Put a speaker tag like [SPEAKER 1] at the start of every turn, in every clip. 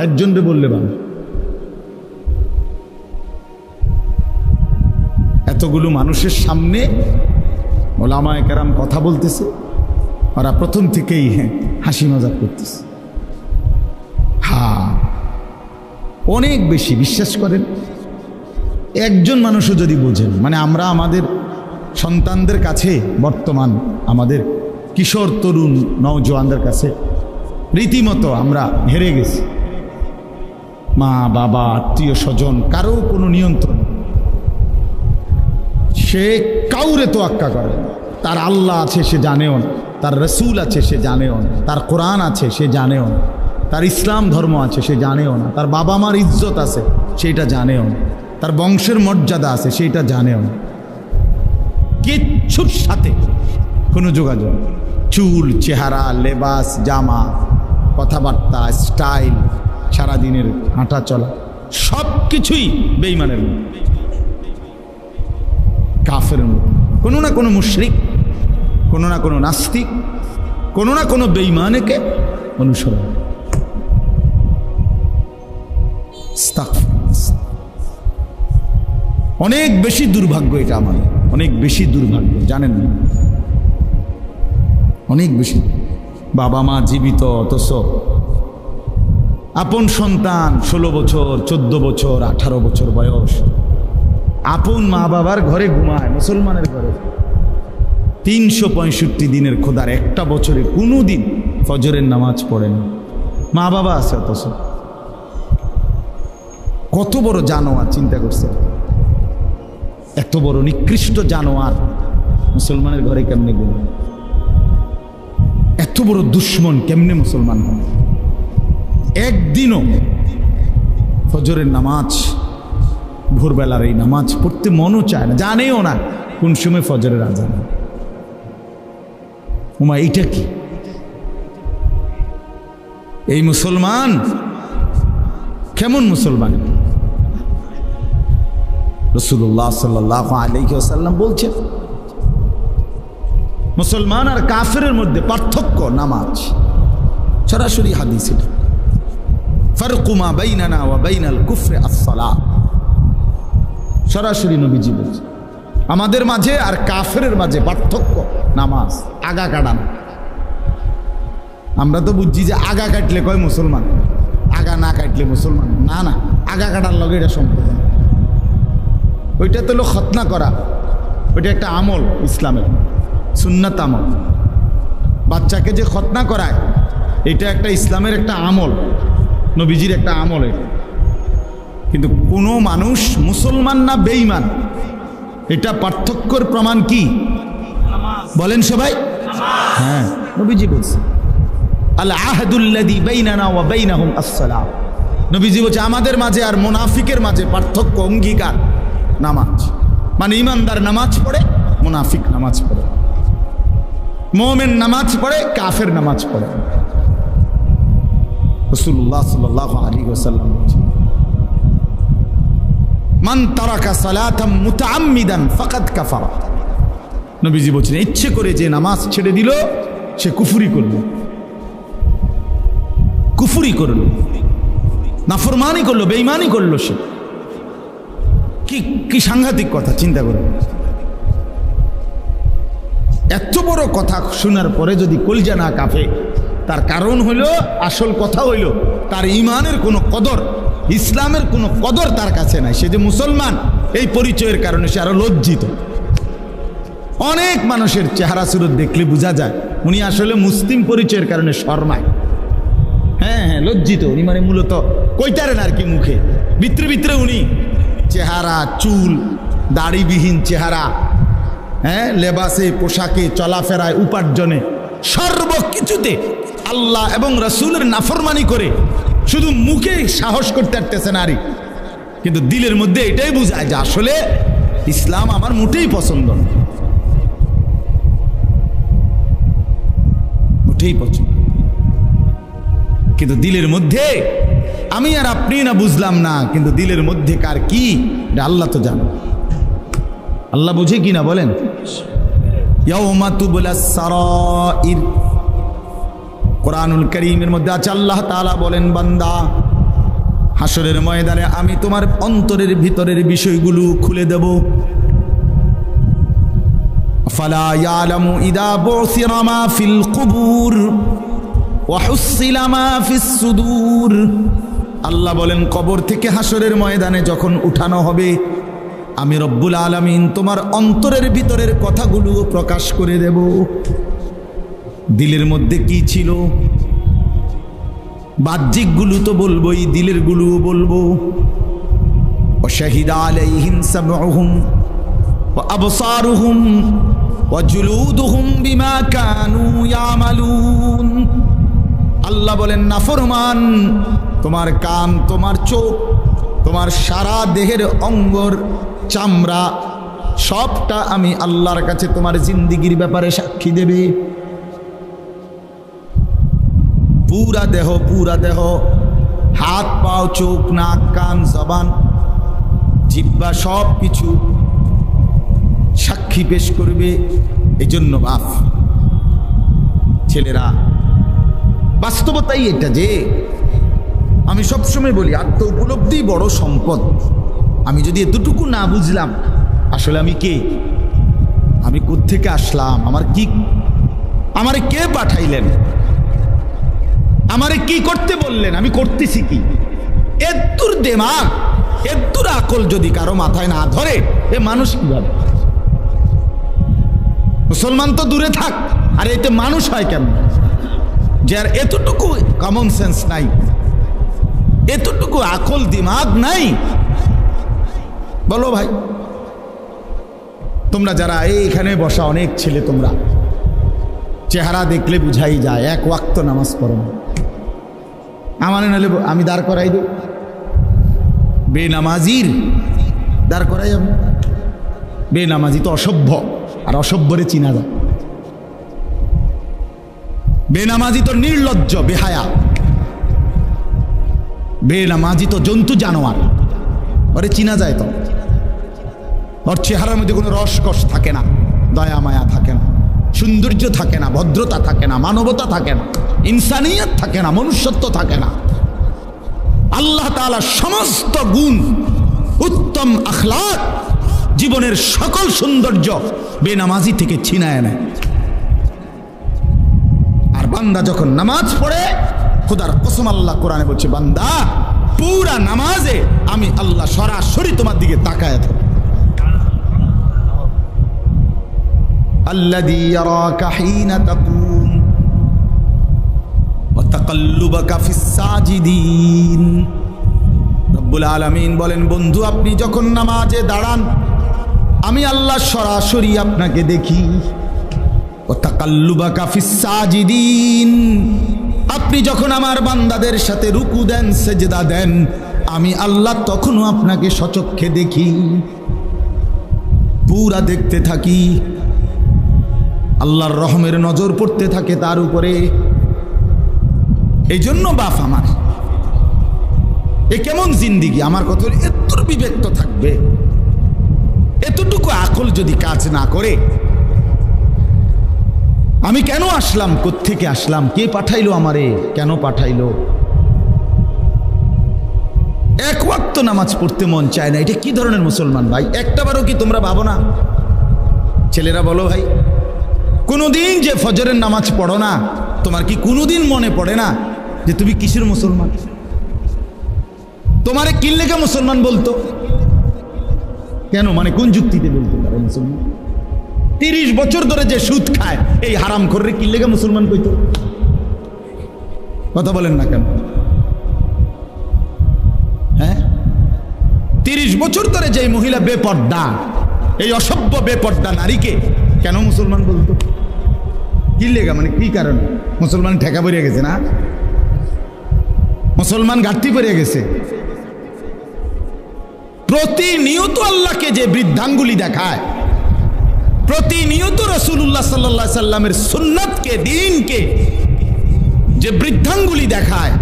[SPEAKER 1] একজনকে বললে ভালো। এতগুলো মানুষের সামনে ওলামায়ে কেরাম কথা বলতেছে, ওরা প্রথম থেকেই হাসি মজাক করতেছে। হ্যাঁ, অনেক বেশি বিশ্বাস করেন। একজন মানুষও যদি বোঝেন, মানে আমরা আমাদের সন্তানদের কাছে, বর্তমান আমাদের কিশোর তরুণ নওজোয়ানদের কাছে রীতিমতো আমরা হেরে গেছি। মা বাবা আত্মীয় স্বজন কারো কোনো নিয়ন্ত্রণ, সে কাউরে তোয়াক্কা করে না। তার আল্লাহ আছে সে জানেও না, তার রসুল আছে সে জানেও না, তার কোরআন আছে সে জানেও না, তার ইসলাম ধর্ম আছে সে জানেও না, তার বাবা মার ইজ্জত আছে সেইটা জানেও না, তার বংশের মর্যাদা আছে সেইটা জানেও না। কিচ্ছুর সাথে কোনো যোগাযোগ, চুল, চেহারা, লেবাস, জামা, কথাবার্তা, স্টাইল, সারাদিনের হাঁটা চলা সব কিছুই বেঈমানের মধ্যে, কাফেরের মধ্যে। কোনো না কোনো মুশরিক, কোনো না কোনো নাস্তিক, কোনো না কোনো বেঈমানকে অনুসরণ। অনেক বেশি দুর্ভাগ্য এটা আমাদের, অনেক বেশি দুর্ভাগ্য, জানেন না? অনেক বেশি। বাবা মা জীবিত, অথচ আপন সন্তান 16 বছর, 14 বছর, 18 বছর বয়স, আপন মা বাবার ঘরে ঘুমায়, মুসলমানের ঘরে। 365 দিনের খোদার একটা বছরে কোনো দিন ফজরের নামাজ পড়েন। মা বাবা আছে, অথচ কত বড় জানোয়ার, চিন্তা করছে। এত বড় নিকৃষ্ট জানোয়ার মুসলমানের ঘরে কেমনে ঘুমায়? এত বড় দুশ্মন কেমনে মুসলমান হয়? একদিনও ফজরের নামাজ, ভোরবেলার এই নামাজ পড়তে মনও চায় না, জানেও না কোন সময় ফজরের আজান। ওমা, এইটা কি? এই মুসলমান কেমন মুসলমান? রাসূলুল্লাহ সাল্লাল্লাহু আলাইহি ওয়াসাল্লাম বলছেন, মুসলমান আর কাফেরের মধ্যে পার্থক্য নামাজ। সরাসরি হাদিস এটা, ফারকু মা বাইনানা ওয়া বাইনাল কুফরি আস-সালাত। সরাসরি নবীজি বলছেন, আমাদের মাঝে আর কাফেরের মাঝে পার্থক্য নামাজ। আগা কাটান। আমরা তো বুঝছি যে আগা কাটলে কয় মুসলমান, আগা না কাটলে মুসলমান না। না, আগা কাটার লগে এটা সম্পর্ক না। ওইটা তো হলো খতনা করা, ওইটা একটা আমল, ইসলামের সুন্নাত আমল। বাচ্চাকে যে খতনা করায়, এটা একটা ইসলামের একটা আমল, নবীজির একটা আমল এটা। কিন্তু কোনো মানুষ মুসলমান না বেঈমান, এটা পার্থক্যর প্রমাণ কি বলেন সবাই? হ্যাঁ, নবীজি বলছে, আল আহদুল্লাযী বাইনানা ওয়া বাইনাহুম আস-সালাত। নবীজি বলছে, আমাদের মাঝে আর মুনাফিকের মাঝে পার্থক্য, অঙ্গীকার নামাজ। মানে ইমানদার নামাজ পড়ে, মুনাফিক নামাজ পড়ে, মুমিন নামাজ পড়ে, কাফের নামাজ পড়ে। রাসূলুল্লাহ সাল্লাল্লাহু আলাইহি ওয়াসাল্লাম বলেছেন, মান তারাকা সালাতাম মুতাআম্মিদান ফাকাদ কাফারা। নবীজি বলছেন, ইচ্ছে করে যে নামাজ ছেড়ে দিল সে কুফরি করলো, কুফরি করলো, নাফরমানি করলো, বেঈমানি করলো। সে কি সাংঘাতিক কথা, চিন্তা করে। এত বড় কথা শোনার পরে যদি কলিজা না কাঁপে, তার কারণ হইল, আসল কথা হইল তার ঈমানের কোনো কদর, ইসলামের কোনো কদর তার কাছে নাই। সে যে মুসলমান এই পরিচয়ের কারণে সে আরো লজ্জিত। অনেক মানুষের চেহারা সুরত দেখলে বোঝা যায় উনি আসলে মুসলিম পরিচয়ের কারণে শর্মায়। হ্যাঁ হ্যাঁ, লজ্জিত উনি, মানে মূলত কইতারেন আর কি মুখে, ভিতরে ভিতরে উনি চেহারা, চুল, দাড়িবিহীন চেহারা, হ্যাঁ, লেবাসে, পোশাকে, চলাফেরায়, উপার্জনে, সর্বকিছুতে আল্লাহ এবং রাসূলের নাফরমানি করে শুধু মুখে সাহস করতে পারতেছে নারী, কিন্তু দিলের মধ্যে এটাই বোঝায় যে আসলে ইসলাম আমার মোটেই পছন্দ না, মোটেই পছন্দ। কিন্তু দিলের মধ্যে আমি আর আপনি না বুঝলাম না, কিন্তু দিলের মধ্যে কার কি এটা আল্লাহ তো জানে। আল্লাহ বুঝে কি না বলেন? ইয়াউমা তুবলাস সারাইর, কোরআনুল কারীমের মধ্যে আছে, আল্লাহ তাআলা বলেন, বান্দা হাসরের ময়দানে আমি তোমার অন্তরের ভিতরের বিষয়গুলো খুলে দেব। ফালা ইয়ালামু ইদা বুসিরা মা ফিল কুবুর ওয়া হুসিলা মা ফিস সুদূর। আল্লাহ বলেন, কবর থেকে হাসরের ময়দানে যখন উঠানো হবে, আমি রব্বুল আলামিন তোমার অন্তরের ভিতরের কথাগুলো প্রকাশ করে দেব। দিলের মধ্যে কি ছিল, বাহ্যিকগুলো তো বলবোই, দিলের গুলোও বলবো। ওয়া শাহিদা আলাইহিম সামউহুম ওয়া আবসারুহুম ওয়া জুলুদুহুম বিমা কানু ইয়ামালুন। আল্লাহ বলেন, নাফরমান, তোমার কান, তোমার চোখ, তোমার সারা দেহের অঙ্গর চামড়া সবটা আমি আল্লাহর কাছে তোমার জিন্দিগির ব্যাপারে সাক্ষী দেবে। পুরা দেহ, পুরা দেহ, হাত পাও, চোখ, নাক, কান, জবান, জিহ্বা, সব কিছু সাক্ষী পেশ করবে। এই জন্য বাপ ছেলেরা, বাস্তবতাই এটা যে আমি সবসময় বলি, আত্ম উপলব্ধি বড় সম্পদ। আমি যদি এতটুকু না বুঝলাম আসলে আমি কে, আমি কোত্থেকে আসলাম, আমারে কে পাঠাইলেন, আমারে কি করতে বললেন, আমি করতেছি কি, এত্তুর দেমাগ, এত্তুর আকল যদি কারো মাথায় না ধরে, এ মানুষ কিভাবে? মুসলমান তো দূরে থাক, আর এতে মানুষ হয় কেন? যার এতটুকু কমন সেন্স নাই, এতটুকু আকল দিমাগ নাই, বলো ভাই। তোমরা যারা এইখানে বসা অনেক ছেলে, তোমরা চেহারা দেখলে বুঝাই যায় এক ওয়াক্ত নামাজ পড়ো না। আমার নাহলে আমি দাঁড় করাই দেব, বেনামাজির দাঁড় করাই আমি। বেনামাজি তো অসভ্য, আর অসভ্যরে চিনা যায়। বেনামাজি তো নির্লজ্জ, বেহায়া। বেনামাজি তো জন্তু জানোয়ার, ওরে চিনা যায় তো। ওর চেহারার মধ্যে কোনো রসকস থাকে না, দয়া মায়া থাকে না, সৌন্দর্য থাকে না, ভদ্রতা থাকে না, মানবতা থাকে না, ইনসানিয়ত থাকে না, মনুষ্যত্ব থাকে না। আল্লাহ তাআলা সমস্ত গুণ, উত্তম আখলাক, জীবনের সকল সৌন্দর্য বেনামাজি থেকে ছিনায় নেয়। আর বান্দা যখন নামাজ পড়ে, খোদার কসম আল্লাহ কোরআনে বলছে, বান্দা পুরা নামাজে আমি আল্লাহ সরাসরি তোমার দিকে তাকায় থাকি। আল্লাযী ইয়ারাকা হিনা তাকুম ওয়া তাকাল্লুবাকা ফিস সাজিদিন। রব্বুল আলামিন বলেন, বন্ধু আপনি যখন নামাজে দাঁড়ান, আমি আল্লাহ সরাসরি আপনাকে দেখি। ওয়া তাকাল্লুবাকা ফিস সাজিদিন, আপনি যখন আমার বান্দাদের সাথে রুকু দেন, সেজদা দেন, আমি আল্লাহ তখনও আপনাকে সচক্ষে দেখি, পুরা দেখতে থাকি। আল্লাহর রহমের নজর পড়তে থাকে তার উপরে। এই জন্য বাপ আমার, এ কেমন জিন্দিগি? আমার কথা এত বিবেক তো থাকবে, এতটুকু আকল যদি কাজ না করে, আমি কেন আসলাম, কোত্থেকে আসলাম, কে পাঠাইলো আমারে, কেন পাঠাইলো? এক ওয়াক্ত নামাজ পড়তে মন চায় না, এটা কি ধরনের মুসলমান ভাই? একটাবারও কি তোমরা ভাবো না? ছেলেরা বলো ভাই, কোনোদিন যে ফজরের নামাজ পড়ো না, তোমার কি কোনোদিন মনে পড়ে না যে তুমি কিসের মুসলমান? তোমারে কি লেগে মুসলমান বলতো? কেন, মানে কোন যুক্তিতে বলতে পারে মুসলমান? 30 বছর ধরে যে সুদ খায়, এই হারাম করে কি লেগে মুসলমান কইতো? কথা বলেন না কেন? হ্যাঁ, 30 বছর ধরে যে মহিলা বেপর্দা, এই অসভ্য বেপর্দা নারীকে কেন মুসলমান বলতো? কি লেগা, মানে কি কারণ? মুসলমান ঠেকা পড়ে গেছে না, মুসলমান ঘাটতি পড়ে গেছে। প্রতিনিয়ত আল্লাহকে যে বৃদ্ধাঙ্গুলি দেখায়, প্রতিনিয়ত রাসূলুল্লাহ সাল্লাল্লাহু আলাইহি সাল্লামের সুন্নাতকে, দ্বীনকে যে বৃদ্ধাঙ্গুলি দেখায়,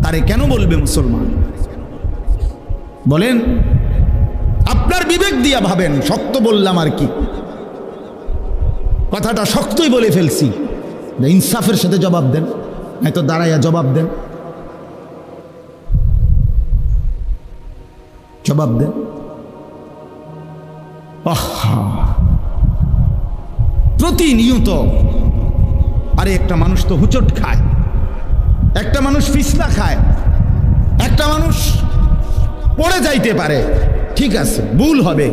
[SPEAKER 1] তারে কেন বলবে মুসলমান? বলেন, আপনার বিবেক দিয়া ভাবেন। শক্ত বললাম আর কি, কথাটা শক্তই বলে ফেলছি, ইনসাফের সাথে জবাব দেন, নয়তো দাঁড়াইয়া জবাব দেন। জবাব দেন। প্রতিনিয়ত আরে একটা মানুষ তো হুচট খায়, একটা মানুষ ফিসলা খায়, একটা মানুষ পড়ে যাইতে পারে, ঠিক আছে ভুল হবে,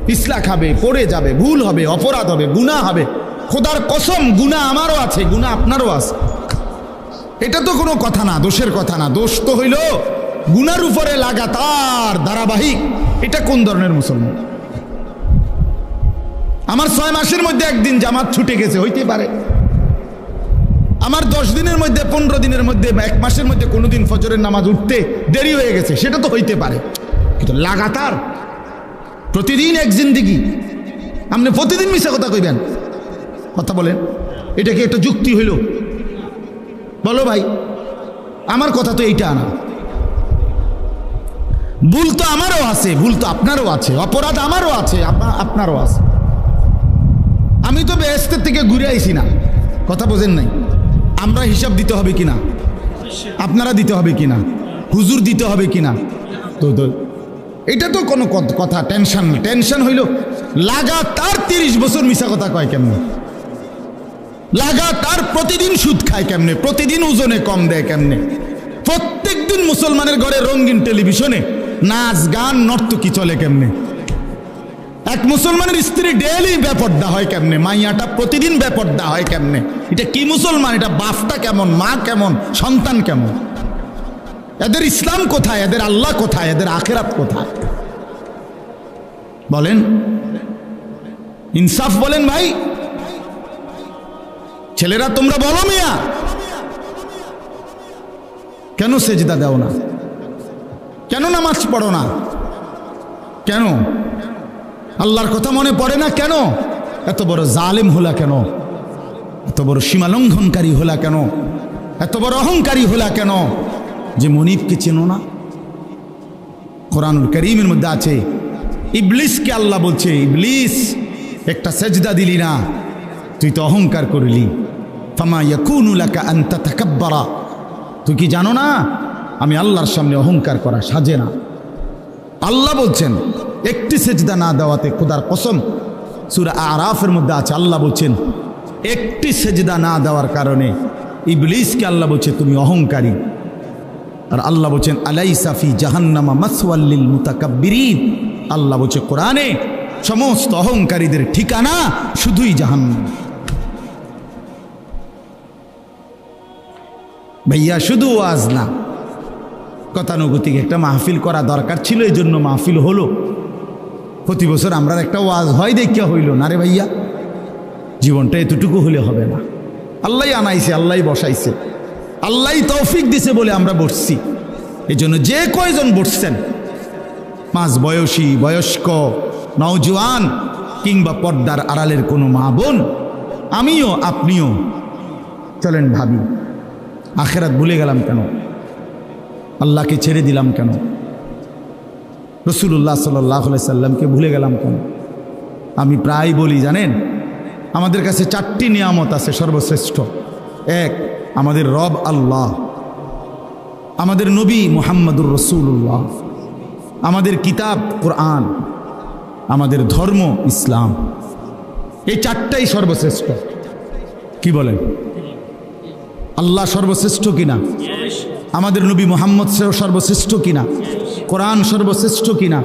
[SPEAKER 1] পিছলা খাবে, পড়ে যাবে, ভুল হবে, অপরাধ হবে, গুনাহ হবে। খোদার কসম গুনাহ আমারও আছে, গুনাহ আপনারও আছে, এটা তো কোনো কথা না, দোষের কথা না। দোষ তো হইল গুনার উপরে লাগাতার ধারাবাহিক। এটা কোন ধরনের মুসলমান? আমার 6 মাসের মধ্যে একদিন জামাত ছুটে গেছে, হইতে পারে। আমার 10 দিনের মধ্যে, 15 দিনের মধ্যে, 1 মাসের মধ্যে কোনোদিন ফজরের নামাজ উঠতে দেরি হয়ে গেছে, সেটা তো হইতে পারে। কিন্তু লাগাতার প্রতিদিন এক জিন্দিগি, আপনি প্রতিদিন মিশা কথা কইবেন? কথা বলেন, এটা কি একটা যুক্তি হইল? বলো ভাই, আমার কথা তো এইটা না। ভুল তো আমারও আছে, ভুল তো আপনারও আছে, অপরাধ আমারও আছে, আপনারও আছে। আমি তো বেহেশতের থেকে ঘুরে আইছি না, কথা বোঝেন নাই? আমরা হিসাব দিতে হবে কিনা, আপনারা দিতে হবে কিনা, হুজুর দিতে হবে কিনা? তো এটা তো কোনো কথা টেনশন। টেনশন হইল লাগাতার 30 বছর মিশা কথা কয় কেমনে, লাগাতার প্রতিদিন সুদ খায় কেমনে, প্রতিদিন ওজনে কম দেয় কেমনে, প্রত্যেক দিন মুসলমানের ঘরে রঙিন টেলিভিশনে নাচ গান নর্তকী চলে কেমনে, এক মুসলমানের স্ত্রী ডেইলি বেপর্দা হয় কেমনে, মাইয়াটা প্রতিদিন বেপর্দা হয় কেমনে। এটা কি মুসলমান? এটা বাপটা কেমন, মা কেমন, সন্তান কেমন? এদের ইসলাম কোথায়, এদের আল্লাহ কোথায়, এদের আখিরাত কোথায়? বলেন, ইনসাফ বলেন ভাই। ছেলেরা তোমরা বলো মিয়া, কেন সেজদা দাও না? কেন নামাজ পড়ো না? কেন আল্লাহর কথা মনে পড়ে না? কেন এত বড় জালেম হলা? কেন এত বড় সীমালঙ্ঘনকারী হলা? কেন এত বড় অহংকারী হলা? কেন যে মনিবকে চেনো না? কোরআনুল কারীমের মধ্যে আছে, ইবলিসকে আল্লাহ বলছে, ইবলিস একটা সেজদা দিলি না, তুই তো অহংকার করলি। ফামা ইয়াকুনু লাকা আন তাতাকাব্বারা, তুই কি জানো না আমি আল্লাহর সামনে অহংকার করা সাজে না। আল্লাহ বলছেন একটি সেজদা না দেওয়াতে, খোদার কসম সূরা আরাফের মধ্যে আছে, আল্লাহ বলছেন একটি সেজদা না দেওয়ার কারণে ইবলিসকে আল্লাহ বলছে তুমি অহংকারী। আর আল্লাহ বলছেন আলাইসা ফি জাহান্নামা মাসওয়াল লিল মুতাকাব্বিরিন, আল্লাহ বলছে কোরআনে সমস্ত অহংকারীদের ঠিকানা শুধুই জাহান্নাম। ভাইয়া শুধু ওয়াজ না, গতানুগতিক একটা মাহফিল করা দরকার ছিল, এই জন্য মাহফিল হলো। প্রতি বছর আমরা একটা ওয়াজ হয় দেখিয়া হইল না রে ভাইয়া, জীবনটা এতটুকু হলে হবে না। আল্লাহ আনাইছে, আল্লাহ বসাইছে, আল্লাহ তৌফিক দিছে বলে আমরা বসছি। এই জন্য যে কয়জন বসছেন, মাঝ বয়সী, বয়স্ক, নওজোয়ান কিংবা পর্দার আড়ালের কোনো মা বোন, আমিও আপনিও চলেন ভাবি, আখেরাত ভুলে গেলাম কেন? আল্লাহকে ছেড়ে দিলাম কেন? রাসূলুল্লাহ সাল্লাল্লাহু আলাইহি সাল্লামকে ভুলে গেলাম কেন? আমি প্রায় বলি জানেন, আমাদের কাছে 4টি নিয়ামত আছে সর্বশ্রেষ্ঠ। এক, আমাদের রব আল্লাহ, আমাদের নবী মুহাম্মদুর রাসূলুল্লাহ, আমাদের কিতাব কোরআন, আমাদের ধর্ম ইসলাম। এই 4টাই সর্বশ্রেষ্ঠ। কি বলেন? আল্লাহ সর্বশ্রেষ্ঠ কিনা? আমাদের নবী মুহাম্মদ সর্বশ্রেষ্ঠ কিনা? কোরআন সর্বশ্রেষ্ঠ কিনা?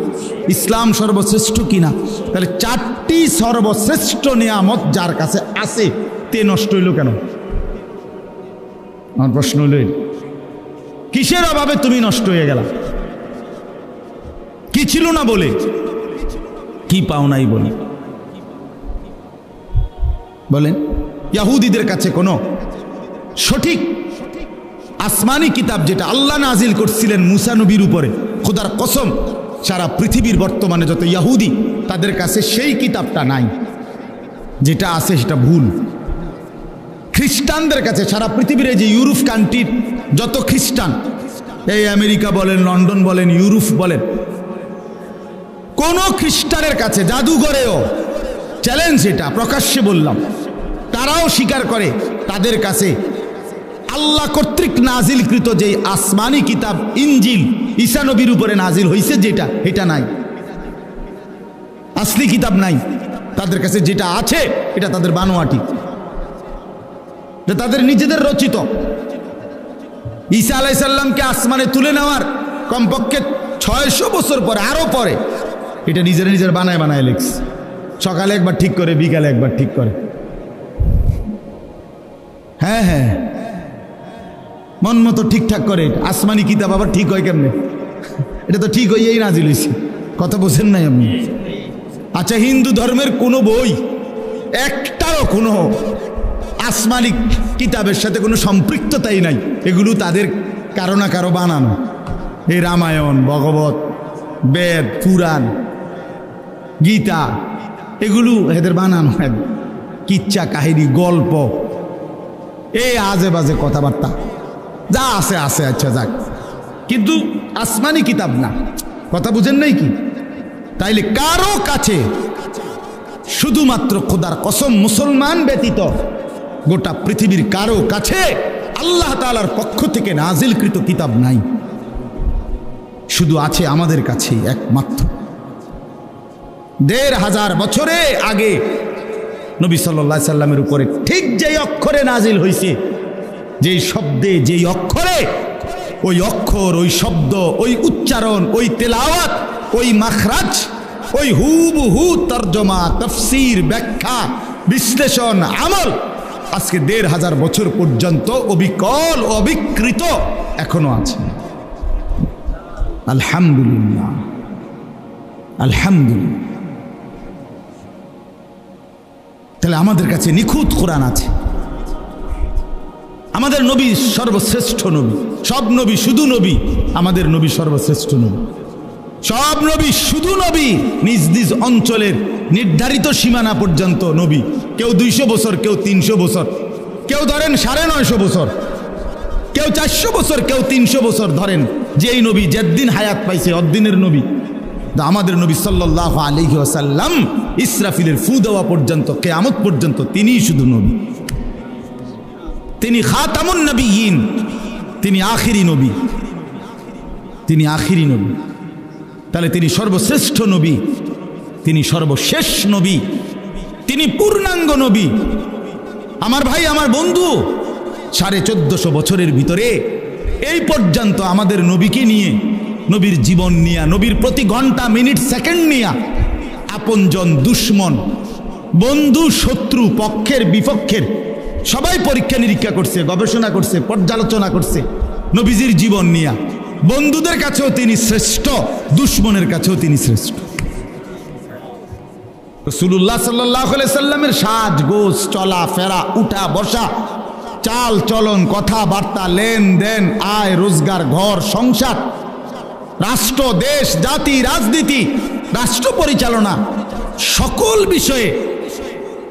[SPEAKER 1] ইসলাম সর্বশ্রেষ্ঠ কিনা? তাহলে 4টি সর্বশ্রেষ্ঠ নিয়ামত যার কাছে আছে, তে নষ্ট হইল কেন? আমার প্রশ্ন হইল, কিসের অভাবে তুমি নষ্ট হয়ে গেলা? কি ছিল না বলে? কি পাও নাই বলে? বলেন। ইহুদিদের কাছে কোনো সঠিক আসমানি কিতাব যেটা আল্লাহ নাজিল করছিলেন মুসা নবীর উপরে, খোদার কসম সারা পৃথিবীর বর্তমানে যত ইহুদি তাদের কাছে সেই কিতাবটা নাই। যেটা আছে সেটা ভুল। খ্রিস্টানদের কাছে সারা পৃথিবীর যে ইউরোপ কান্ট্রির যত খ্রিস্টান, এই আমেরিকা বলেন, লন্ডন বলেন, ইউরোপ বলেন, কোন খ্রিস্টানের কাছে, জাদুঘরেও চ্যালেঞ্জ, এটা প্রকাশ্যে বললাম, তারাও স্বীকার করে তাদের কাছে আল্লাহ কর্তৃক নাজিলকৃত যে আসমানি কিতাব ইনজিল, ঈসা নবীর উপরে নাজিল হয়েছে যেটা, এটা নাই, আসলি কিতাব নাই তাদের কাছে। যেটা আছে এটা তাদের বানোয়াটি, তাদের নিজেদের রচিত। ঈসা আলাইহিস সালামকে আসমানে তুলে নেওয়ার কমপক্ষে 600 বছর পরে, আরো পরে, এটা নিজের বানায় বানায় লিখছে। সকালে একবার ঠিক করে, বিকালে একবার ঠিক করে। হ্যাঁ হ্যাঁ, মন মতো ঠিকঠাক করে। আসমানি কিতাব আবার ঠিক হয় কেমনে? এটা তো ঠিক হইয়াই নাজিল হইছে। কথা বোঝেন নাই আপনি? আচ্ছা, হিন্দু ধর্মের কোনো বই একটাও কোনো আসমানি কিতাবের সাথে কোনো সম্পৃক্ততাই নাই। এগুলো তাদের কারো না কারো বানানো। এই রামায়ণ, ভগবত, বেদ, পুরাণ, গীতা, এগুলো এদের বানানো। কিচ্ছা কাহিনী, গল্প, এই আজে বাজে কথাবার্তা যা আছে আছে। আচ্ছা যাক, কিন্তু আসমানি কিতাব না। কথা বুঝেন নাই কি? তাইলে কারো কাছে, শুধুমাত্র খোদার কসম, মুসলমান ব্যতীত গোটা পৃথিবীর কারো কাছে আল্লাহ তাআলার পক্ষ থেকে নাজিলকৃত কিতাব নাই। শুধু আছে আমাদের কাছে একমাত্র। 1500 বছরে আগে নবী সাল্লাল্লাহু আলাইহি সাল্লামের উপরে ঠিক যেই অক্ষরে নাজিল হয়েছে, যেই শব্দে, যেই অক্ষরে, ওই অক্ষর, ওই শব্দ, ওই উচ্চারণ, ওই তেলাওয়াত, ওই মাখরাজ, ওই হুবহু তরজমা, তাফসীর, ব্যাখ্যা, বিশ্লেষণ, আমল আজকে 1500 বছর পর্যন্ত অবিকল, অবিকৃত এখনো আছে। আলহামদুলিল্লাহ, আলহামদুলিল্লাহ। তাহলে আমাদের কাছে নিখুঁত কোরআন আছে। আমাদের নবী সর্বশ্রেষ্ঠ নবী। সব নবী শুধু নবী, আমাদের নবী সর্বশ্রেষ্ঠ নবী। সব নবী শুধু নবী, নিজ নিজ অঞ্চলের নির্ধারিত সীমানা পর্যন্ত নবী। কেউ 200 বছর, কেউ 300 বছর, কেউ ধরেন 950 বছর, কেউ 400 বছর, কেউ 300 বছর ধরেন। যেই নবী যেদিন হায়াত পাইছে অদ্দিনের নবী। আমাদের নবী সাল্লাল্লাহু আলাইহি ওয়াসাল্লাম ইসরাফিলের ফু দেওয়া পর্যন্ত, কিয়ামত পর্যন্ত তিনিই শুধু নবী। তিনি খাতামুন নবিয়্যিন, তিনি আখিরি নবী, তিনি আখিরি নবী। তাহলে তিনি সর্বশ্রেষ্ঠ নবী, তিনি সর্বশেষ নবী, তিনি পূর্ণাঙ্গ নবী। আমার ভাই, আমার বন্ধু, 1450 বছরের ভিতরে এই পর্যন্ত আমাদের নবীকে নিয়ে, নবীর জীবন নিয়ে, নবীর প্রতি ঘন্টা, মিনিট, সেকেন্ড নিয়ে আপনজন, দুশ্মন, বন্ধু, শত্রু, পক্ষের, বিপক্ষের সবাই পরীক্ষা নিরীক্ষা করছে, গবেষণা করছে, পর্যালোচনা করছে নবীজির জীবন নিয়ে। বন্ধুদের কাছেও তিনি শ্রেষ্ঠ, দুশ্মনের কাছেও তিনি শ্রেষ্ঠ। রাসূলুল্লাহ সাল্লাল্লাহু আলাইহি সাল্লামের সাজ গোজ, চলা ফেরা, উঠা বসা, চাল চলন, কথাবার্তা, লেনদেন, আয় রোজগার, ঘর সংসার, রাষ্ট্র, দেশ, জাতি, রাজনীতি, রাষ্ট্র পরিচালনা, সকল বিষয়ে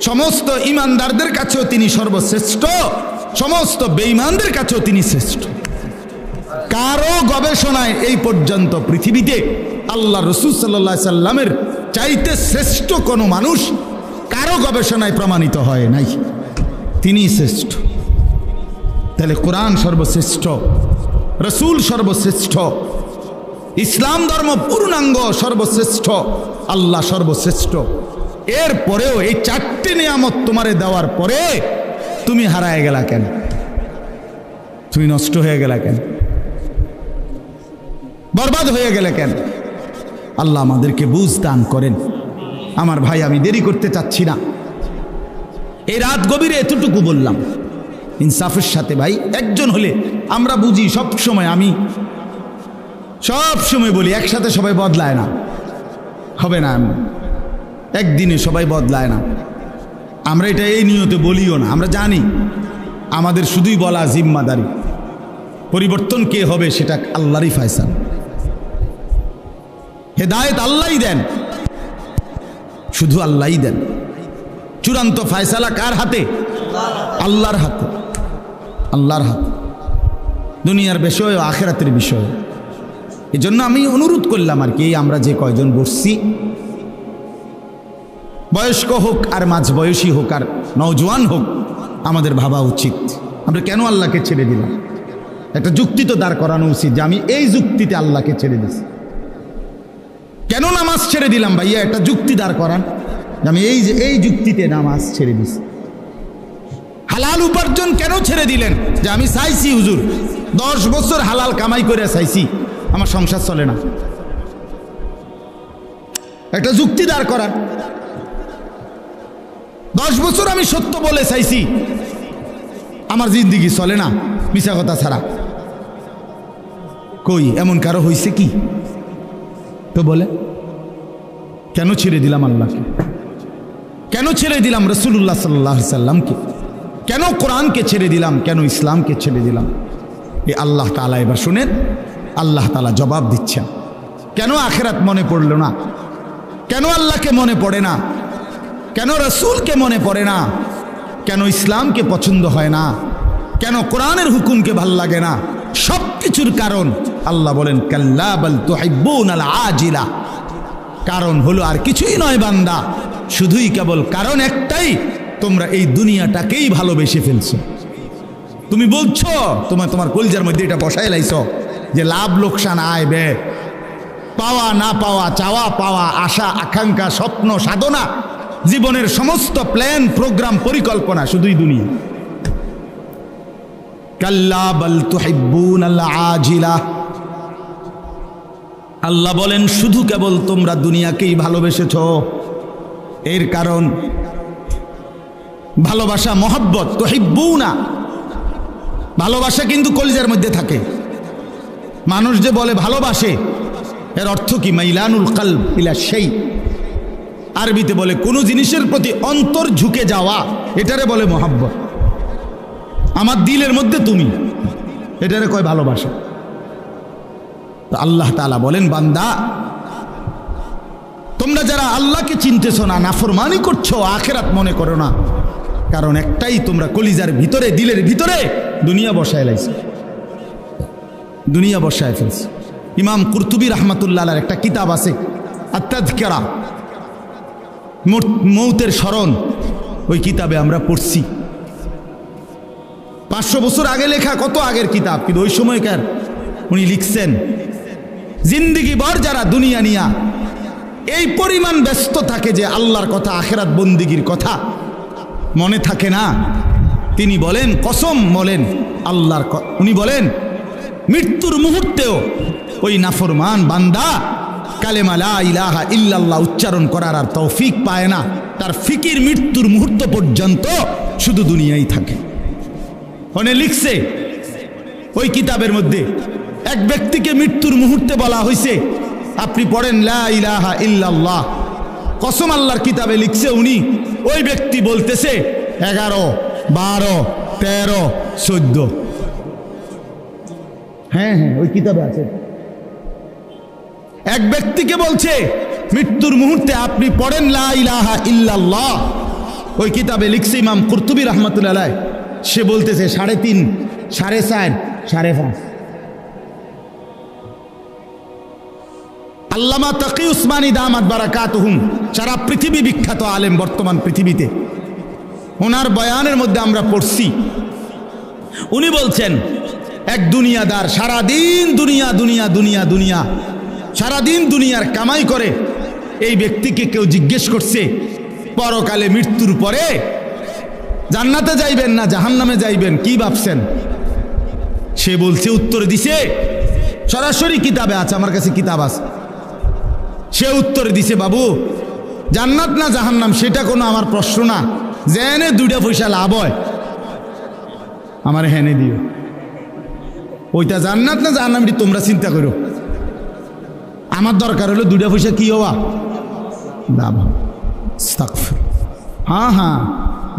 [SPEAKER 1] সমস্ত ইমানদারদের কাছেও তিনি সর্বশ্রেষ্ঠ, সমস্ত বেঈমানদের কাছেও তিনি শ্রেষ্ঠ। কারো গবেষণায় এই পর্যন্ত পৃথিবীতে আল্লাহ রাসূল সাল্লাল্লাহু আলাইহি সাল্লামের চাইতে শ্রেষ্ঠ কোনো মানুষ কারো গবেষণায় প্রমাণিত হয় নাই। তিনি শ্রেষ্ঠ। তাহলে কোরআন সর্বশ্রেষ্ঠ, রাসূল সর্বশ্রেষ্ঠ, ইসলাম ধর্ম পূর্ণাঙ্গ সর্বশ্রেষ্ঠ, আল্লাহ সর্বশ্রেষ্ঠ। এর পরেও এই 4টি নিয়ামত তোমারে দেওয়ার পরে তুমি হারায় গেলা কেন? তুমি নষ্ট হয়ে গেলা কেন? বরবাদ হয়ে গেলে কেন? আল্লাহ আমাদেরকে বুঝ দান করেন। আমার ভাই, আমি দেরি করতে চাচ্ছি না। এই রাত গভীরে এতটুকু বললাম ইনসাফের সাথে। ভাই, একজন হলে আমরা বুঝি সব সময়, আমি সব সময় বলি একসাথে সবাই বদলায় না, হবে না, একদিনে সবাই বদলায় না। আমরা এটা এই নিয়তে বলিও না। আমরা জানি আমাদের শুধুই বলা জিম্মাদারি, পরিবর্তন কে হবে সেটা আল্লাহরই ফয়সালা। হেদায়েত আল্লাহই দেন, শুধু আল্লাহই দেন। চূড়ান্ত ফয়সালা কার হাতে? আল্লাহর হাতে, আল্লাহর হাতে, দুনিয়ার বিষয় ও আখিরাতের বিষয়। এই জন্য আমি অনুরোধ করলাম আর কি, আমরা যে কয়জন বসছি, বয়স্ক হোক আর মাঝ বয়সী হোক আর নওজোয়ান হোক, আমাদের ভাবা উচিত আমরা কেন আল্লাহকে ছেড়ে দিলাম। একটা যুক্তি তো দাঁড় করানো উচিত যে আমি এই যুক্তিতে আল্লাহকে ছেড়ে দিছি। কেন নামাজ ছেড়ে দিলাম ভাইয়া, একটা যুক্তি দাঁড় করান যে আমি এই যুক্তিতে নামাজ ছেড়ে দিছি। হালাল উপার্জন কেন ছেড়ে দিলেন? যে আমি চাইছি হুজুর 10 বছর হালাল কামাই করে চাইছি, আমার সংসার চলে না। একটা যুক্তি দাঁড় করান। 10 বছর আমি সত্য বলে চাইছি, আমার জিন্দিগি চলে না মিছা কথা ছাড়া। কই এমন কারো হয়েছে কি? তো বলে কেন ছেড়ে দিলাম আল্লাহকে, কেন ছেড়ে দিলাম রাসূলুল্লাহ সাল্লাল্লাহু আলাইহি সাল্লামকে, কেন কোরআনকে ছেড়ে দিলাম, কেন ইসলামকে ছেড়ে দিলাম? এই আল্লাহ তাআলা এবার শুনেন, আল্লাহ তাআলা জবাব দিচ্ছেন। কেন আখিরাত মনে পড়ল না? কেন আল্লাহকে মনে পড়ে না? কেন রাসূলকে মনে পড়ে না? কেন ইসলামকে পছন্দ হয় না? কেন কোরআনের হুকুমকে ভাল লাগে না? সব কিছুর কারণ আল্লাহ বলেন কাল্লা বাল তুহিব্বুনাল আজিলা। কারণ হলো আর কিছুই নয় বান্দা, শুধুই কেবল কারণ একটাই, তোমরা এই দুনিয়াটাকেই ভালোবেসে ফেলছো। তুমি বলছো তোমার কলিজার মধ্যে এটা বসায় লাইছো যে লাভ লোকসান আয় ব্যয়, পাওয়া না পাওয়া, চাওয়া পাওয়া, আশা আকাঙ্ক্ষা, স্বপ্ন সাধনা, জীবনের সমস্ত প্ল্যান প্রোগ্রাম পরিকল্পনা শুধুই দুনিয়া। কাল্লা বাল তুহিব্বুনাল আজিলা। আল্লাহ বলেন শুধু কেবল তোমরা দুনিয়াকেই ভালোবেসেছ। এর কারণ ভালোবাসা, মহব্বত, তুহিব্বুনা, ভালোবাসা কিন্তু কলিজার মধ্যে থাকে। মানুষ যে বলে ভালোবাসে, এর অর্থ কি? মাইলানুল কলব ইলা শাই। আরবিতে বলে কোনো জিনিসের প্রতি অন্তর ঝুঁকে যাওয়া, এটারে বলে মহব্বত। আমার দিলের মধ্যে তুমি, এটারে কয় ভালোবাসা। তো আল্লাহ তাআলা বলেন বান্দা, তোমরা যারা আল্লাহকে চিনতেছ না, নাফরমানি করছো, আখিরাত মনে করো না, কারণ একটাই, তোমরা কলিজার ভিতরে, দিলের ভিতরে দুনিয়া বসায় লাইছো, দুনিয়া বসায় ফেলছো। ইমাম কুরতুবী রাহমাতুল্লাহ আলাইহির একটা কিতাব আছে আত-তাযকিরা, মৌতের স্মরণ। ওই কিতাবে আমরা পড়ছি, 500 বছর আগে লেখা, কত আগের কিতাব, কিন্তু ওই সময়কার উনি লিখছেন জিন্দিগি ভর যারা দুনিয়া নিয়া এই পরিমাণ ব্যস্ত থাকে যে আল্লাহর কথা, আখিরাত বন্দিগির কথা মনে থাকে না। তিনি বলেন, কসম বলেন আল্লাহর, উনি বলেন মৃত্যুর মুহূর্তেও ওই নাফরমান বান্দা কালেমা লা ইলাহা ইল্লাল্লাহ উচ্চারণ করার আর তৌফিক পায় না। তার ফিকির মৃত্যুর মুহূর্ত পর্যন্ত শুধু দুনিয়াই থাকে। ওনে লিখছে ওই কিতাবের মধ্যে, এক ব্যক্তিকে মৃত্যুর মুহূর্তে বলা হয়েছে আপনি পড়েন লা ইলাহা ইল্লাল্লাহ। কসম আল্লাহর কিতাবে লিখছে, উনি ওই ব্যক্তি বলতেছে 11, 12, 13, 14। হ্যাঁ হ্যাঁ, ওই কিতাবে আছে। এক ব্যক্তিকে বলছে মৃত্যুর মুহূর্তে আপনি পড়েন লা ইলাহা ইল্লাল্লাহ। ওই কিতাবে লিখছে ইমাম কুরতুবী রাহমাতুল্লাহ আলাইহি, সে বলতেছে 3.5, 4.5, 5.5। আল্লামা তাকি উসমানী দামাত বারাকাতুহুম, সারা পৃথিবী বিখ্যাত আলেম বর্তমান পৃথিবীতে, ওনার বয়ানের মধ্যে আমরা পড়ছি, উনি বলছেন এক দুনিয়াদার সারাদিন দুনিয়া দুনিয়া দুনিয়া দুনিয়া, সারাদিন দুনিয়ার কামাই করে। এই ব্যক্তিকে কেউ জিজ্ঞেস করছে পরকালে মৃত্যুর পরে জান্নাতে যাইবেন না জাহান্নামে যাইবেন, কি ভাবছেন? সে বলছে, উত্তর দিছে, সরাসরি কিতাবে আছে, আমার কাছে কিতাব আছে। সে উত্তর দিছে, বাবু জান্নাত না জাহান্নাম সেটা কোনো আমার প্রশ্ন না, জেনে 2টা পয়সা লাভ হয় আমার হেনে দিও। ওইটা জান্নাত না জাহান্নাম এটি তোমরা চিন্তা করো, আমার দরকার হলো 2টা পয়সা কি হওয়া লাভ। হ্যাঁ হ্যাঁ,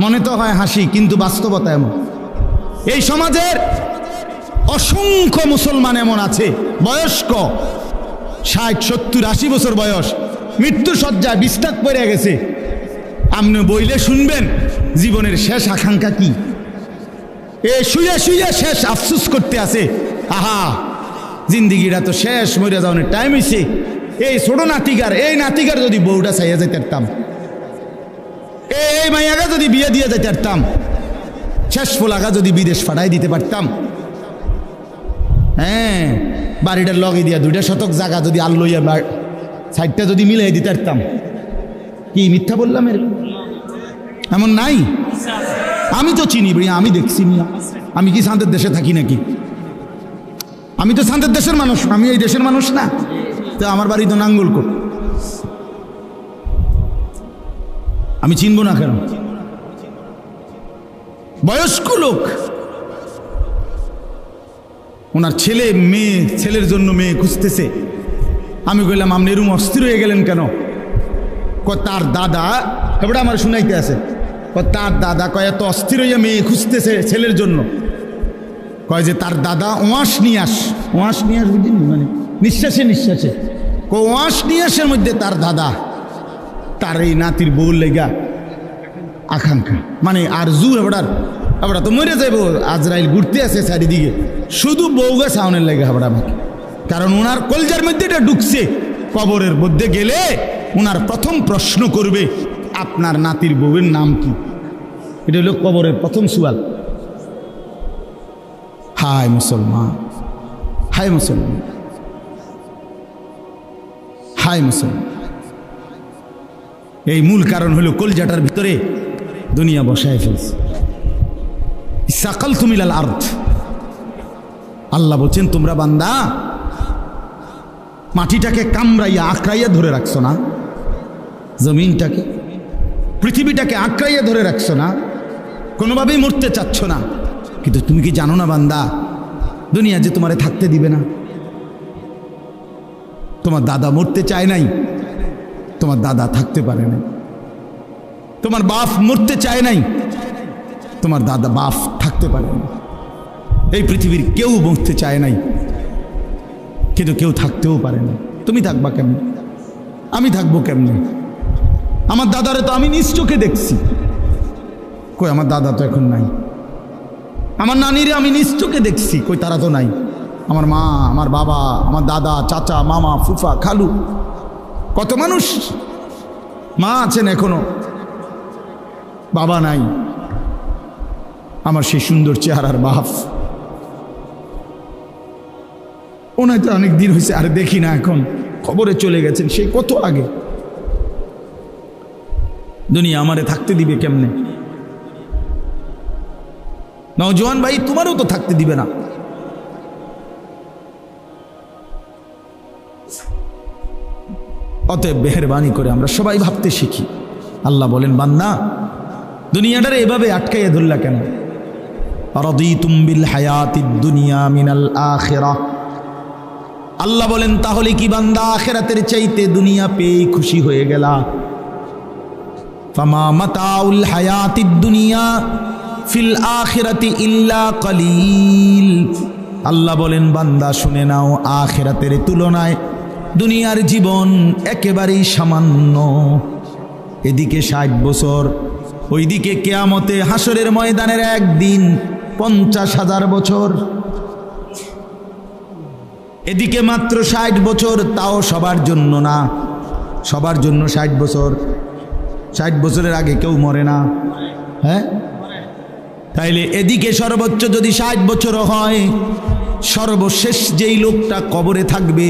[SPEAKER 1] মনে তো হয় হাসি, কিন্তু বাস্তবতা এমন। এই সমাজের অসংখ্য মুসলমান এমন আছে, বয়স্ক 60, 70, 80 বছর বয়স, মৃত্যু শয্যায় বিস্তার পড়ে গেছে। আপনি বইলে শুনবেন জীবনের শেষ আকাঙ্ক্ষা কি, এ শুয়ে শুয়ে শেষ আফসুস করতে আছে, আহা জিন্দিগিটা তো শেষ, মরে যাওয়ার টাইম হয়েছে। এই ছোট নাতিকার, এই নাতিকার যদি বউটা চাইয়া যেতে পারতাম, এই মাইয়াগা যদি বিয়ে দিয়ে যেতে পারতাম, শেষ ফোলাগা যদি বিদেশ পাঠাই দিতে পারতাম। হ্যাঁ, বাড়িটার লগে দিয়া 2 শতক জায়গা যদি আল্লইয়া সাইডটা যদি মিলাই দিতে পারতাম। কি মিথ্যা বললাম? এমন নাই? আমি তো চিনি ভাইয়া, আমি দেখছি মিয়া। আমি কি শান্তের দেশে থাকি নাকি? আমি তো শান্তের দেশের মানুষ, আমি এই দেশের মানুষ না। তো আমার বাড়ি তো নাঙ্গলকোট, আমি চিনবো না কেন? বয়স্ক লোক, ওনার ছেলে মেয়ে, ছেলের জন্য মেয়ে খুঁজতেছে। আমি কইলাম আপনি এরকম অস্থির হয়ে গেলেন কেন? তার দাদা এবার আমার শুনাইতে আছে, তার দাদা কয় এত অস্থির হইয়া মেয়ে খুঁজতেছে ছেলের জন্য। কয় যে তার দাদা ওয়াশ নিয়াস বুঝিনি, মানে নিঃশ্বাসে নিঃশ্বাসে ওয়াশ নিয়াসের মধ্যে তার দাদা তার এই নাতির বউ লেগা আকাঙ্ক্ষা, মানে আরজু। এবার তো মরে যাইব, আজরাইল ঘুরতে আছে চারিদিকে, শুধু বউগা সাউনের লেগে হাবড়া আমাকে। কারণ ওনার কলজার মধ্যে এটা ঢুকছে, কবরের মধ্যে গেলে ওনার প্রথম প্রশ্ন করবে আপনার নাতির বউয়ের নাম কি। এটা হলো কবরের প্রথম সুয়াল। হায় মুসলমান, হায় মুসলমান, হায় মুসলমান। এই মূল কারণ হলো কলজাটার ভিতরে দুনিয়া বসায় ফেলছে। সাকালতুম ইলাল আরদ, আল্লাহ বলছেন তোমরা বান্দা মাটিটাকে কামড়াইয়া আঁকড়াইয়া ধরে রাখছো না, জমিনটাকে, পৃথিবীটাকে আঁকড়াইয়া ধরে রাখছো না, কোনোভাবেই মরতে চাচ্ছ না। কিন্তু তুমি কি জানো না বান্দা, দুনিয়া যে তোমারে থাকতে দিবে না। তোমার দাদা মরতে চায় নাই, তোমার দাদা থাকতে পারে নাই। তোমার বাপ মরতে চায় নাই, তোমার দাদা বাপ থাকতে পারে না। এই পৃথিবীর কেউ মরতে চায় নাই, কিন্তু কেউ থাকতেও পারে না। তুমি থাকবা কেমনে? আমি থাকবো কেমনে? আমার দাদারে তো আমি নিজ চোখে দেখছি, কই আমার দাদা তো এখন নাই। আমার নানিরে আমি নিজ চোখে দেখছি, কই তারা তো নাই। আমার মা, আমার বাবা, আমার দাদা, চাচা, মামা, ফুফা, খালু, কত মানুষ। মা আছেন এখনো, বাবা নাই। আমার সেই সুন্দর চেহারার বাপ, ওনায় তো অনেক দিন হয়েছে আর দেখি না, এখন খবরে চলে গেছেন সেই কত আগে। দুনিয়া আমারে থাকতে দিবে কেমনে? নওজোয়ান ভাই, তোমারও তো থাকতে দিবে না। অতএব মেহেরবানি করে আমরা সবাই ভাবতে শিখি। আল্লাহ বলেন বান্দা দুনিয়াটারে এভাবে আটকাইয়া ধরলা কেন? রাদিতুম বিল হায়াতিদ দুনিয়া মিনাল আখিরাহ। আল্লাহ বলেন তাহলে কি বান্দা আখিরাতের চাইতে দুনিয়া পেয়ে খুশি হয়ে গেলা? ফামা মাতাউল হায়াতিদ দুনিয়া ফিল আখিরাতি ইল্লা কলিল। আল্লাহ বলেন বান্দা শুনে নাও, আখিরাতের তুলনায় দুনিয়ার জীবন একেবারেই সামান্য। এদিকে 60 বছর, ওইদিকে কিয়ামতে হাসরের ময়দানের একদিন 50,000 বছর। এদিকে মাত্র 60 বছর, তাও সবার জন্য না। সবার জন্য 60 বছর। 60 বছরের আগে কেউ মরে না, হ্যাঁ? তাইলে এদিকে সর্বোচ্চ যদি 60 বছরও হয়, সর্বশেষ যেই লোকটা কবরে থাকবে,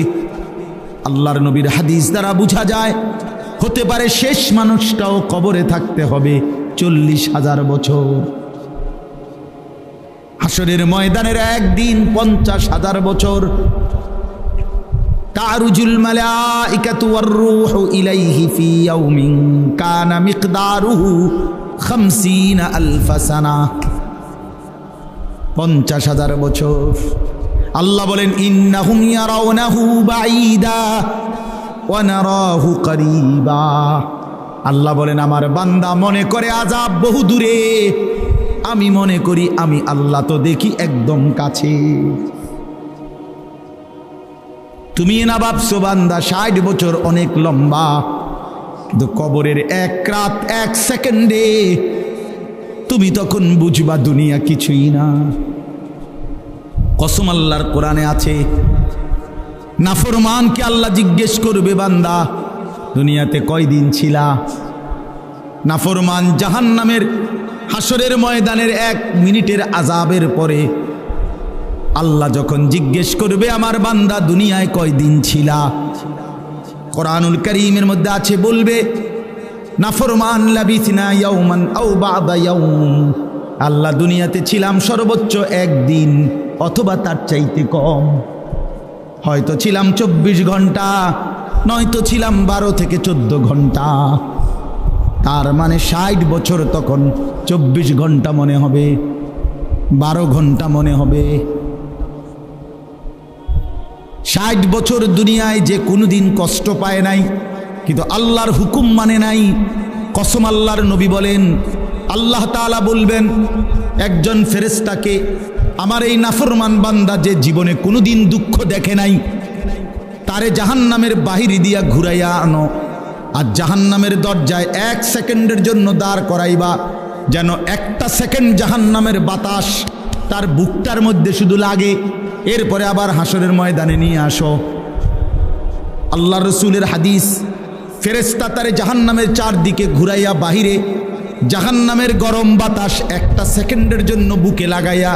[SPEAKER 1] আল্লাহর নবীর হাদিস দ্বারা বোঝা যায় হতে পারে শেষ মানুষটাও কবরে থাকতে হবে 40,000 বছর। হাসরের ময়দানের একদিন 50,000 বছর। তারুজুল মালাইকাতু ওয়ার রূহু ইলাইহি ফি ইয়াউমিন কানা মিকদারুহু 50,000 সানা। 50,000 বছর। আল্লাহ বলেন ইন্নাহুম ইয়ারাউনাহু বাঈদা ওয়া নারাহু করিবা। আল্লাহ বলেন আমার বান্দা মনে করে আযাব বহু দূরে, আমি মনে করি আমি আল্লাহ তো দেখি একদম কাছে। তুমি না ভাবছো বান্দা 60 বছর অনেক লম্বা, কিন্তু কবরের 1 রাত 1 সেকেন্ডে তুমি তখন বুঝবা দুনিয়া কিছুই না। কসম আল্লাহর কোরআনে আছে, নাফরমানকে আল্লাহ জিজ্ঞেস করবে বান্দা দুনিয়াতে কয়দিন ছিলা? নাফরমান জাহান্নামের হাসরের ময়দানের 1 মিনিটের আযাবের পরে আল্লাহ যখন জিজ্ঞেস করবে আমার বান্দা দুনিয়ায় কয়দিন ছিলা, কোরআনুল কারীমের মধ্যে আছে, বলবে নাফরমান লাবিসনা ইয়াওমান আও বা'দা ইয়াওম, আল্লাহ দুনিয়াতে ছিলাম সর্বোচ্চ একদিন অথবা তার চাইতে কম, হয়তো ছিলাম 24 ঘন্টা, নয়তো ছিলাম 12 থেকে 14 ঘন্টা। তার মানে 60 বছর তখন 24 ঘন্টা মনে হবে, 12 ঘন্টা মনে হবে। 60 বছর দুনিয়ায় যে কোনোদিন কষ্ট পায় নাই, কিন্তু আল্লাহর হুকুম মানে নাই। কসম আল্লাহর নবী বলেন, আল্লাহ তাআলা বলবেন একজন ফেরেশতাকে, আমার এই নাফরমান বান্দা যে জীবনে কোনোদিন দুঃখ দেখে নাই, তারে জাহান্নামের বাহির দিয়া ঘুরাইয়া আনো, আর জাহান্নামের দরজায় 1 সেকেন্ডের জন্য দাঁড় করাইবা, যেন একটা সেকেন্ড জাহান্নামের বাতাস তার বুকটার মধ্যে শুধু লাগে, এরপরে আবার হাসরের ময়দানে নিয়ে আসো। আল্লাহ রসুলের হাদিস, ফেরেশতা তারে জাহান্নামের চারদিকে ঘুরাইয়া বাহিরে জাহান্নামের গরম বাতাস 1 সেকেন্ডের জন্য বুকে লাগাইয়া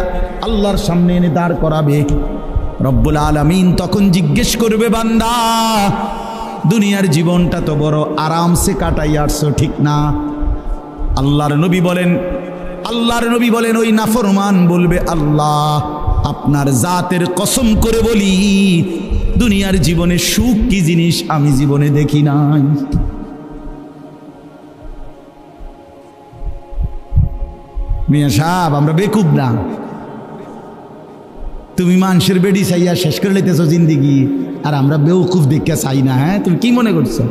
[SPEAKER 1] আল্লাহর সামনে এনে দাঁড় করাবে। রব্বুল আলামিন তখন জিজ্ঞেস করবে, বান্দা দুনিয়ার জীবনটা তো বড় আরামসে কাটাই আসছো, ঠিক না? আল্লাহর নবী বলেন ওই নাফরমান বলবে, আল্লাহ আপনার জাতের কসম করে বলি, দুনিয়ার জীবনে সুখ কি জিনিস আমি জীবনে দেখি নাই। মিয়া সাহেব, আমরা বেকুব না, তুমি মানুষের বেডি চাইয়া শেষ করে লইতেছো জিন্দিগি, আর আমরা বেউকুফ দেখে চাই না। হ্যাঁ, তুমি কি মনে করছো?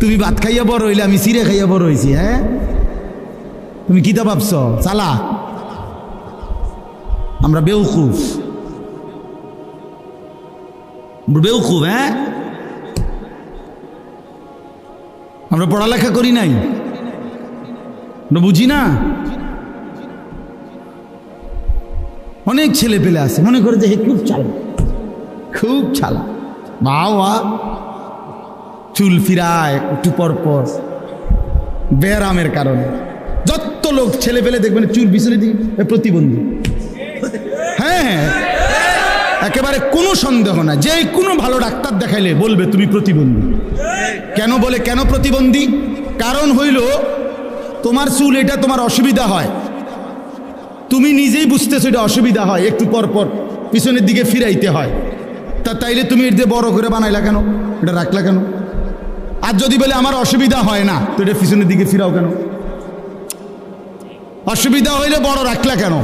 [SPEAKER 1] তুমি ভাত খাইয়া বড় হইলে, আমি চিড়ে খাইয়া বড় হয়েছি। হ্যাঁ, তুমি কি তা ভাবছ? চালা, আমরা বেউকুফ। হ্যাঁ, আমরা পড়ালেখা করি নাই, আমরা বুঝি না। অনেক ছেলে পেলে আছে মনে করে যে খুব চালা, বাবা চুল ফিরায় একটু পর ব্যারামের কারণে। যত লোক ছেলে পেলে দেখবেন চুল পিছনে দিকে প্রতিবন্ধী। হ্যাঁ, একেবারে কোনো সন্দেহ না, যে কোনো ভালো ডাক্তার দেখাইলে বলবে তুমি প্রতিবন্ধী। কেন বলে, কেন প্রতিবন্ধী? কারণ হইল তোমার চুল এটা তোমার অসুবিধা হয়, তুমি নিজেই বুঝতেছো এটা অসুবিধা হয়, একটু পর পিছনের দিকে ফিরাইতে হয়। তাইলে তুমি এটা বড় করে বানাইলা কেন, এটা রাখলা কেন? আর যদি বলে আমার অসুবিধা হয় না, তো এটা পিছনের দিকে ফিরাও কেন? অসুবিধা হইলে বড় রাখলা কেন?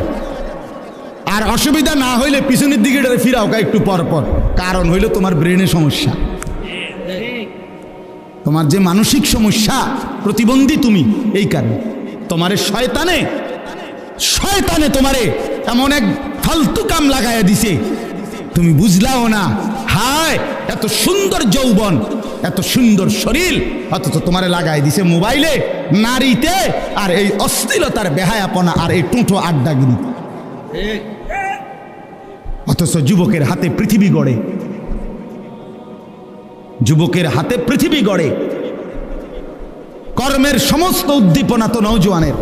[SPEAKER 1] আর অসুবিধা না হইলে পিছনের দিকে এটা ফিরাও একটু পর। কারণ হইল তোমার ব্রেনের সমস্যা, তোমার যে মানসিক সমস্যা, প্রতিবন্ধী তুমি এই কারণে। তোমারে শয়তানে তোমারে এমন এক ফালতু কাম লাগাইয়া দিছে, তুমি বুঝলাও না। হায়, এত সুন্দর যৌবন, এত সুন্দর শরীর, অথচ তোমারে লাগাই দিছে মোবাইলে, নারীতে, আর এই অশ্লীলতার বেহায়াপনা, আর এই টুঁটো আড্ডাগিরি। অথচ যুবকের হাতে পৃথিবী গড়ে, কর্মের সমস্ত উদ্দীপনা তো নওজোয়ানের,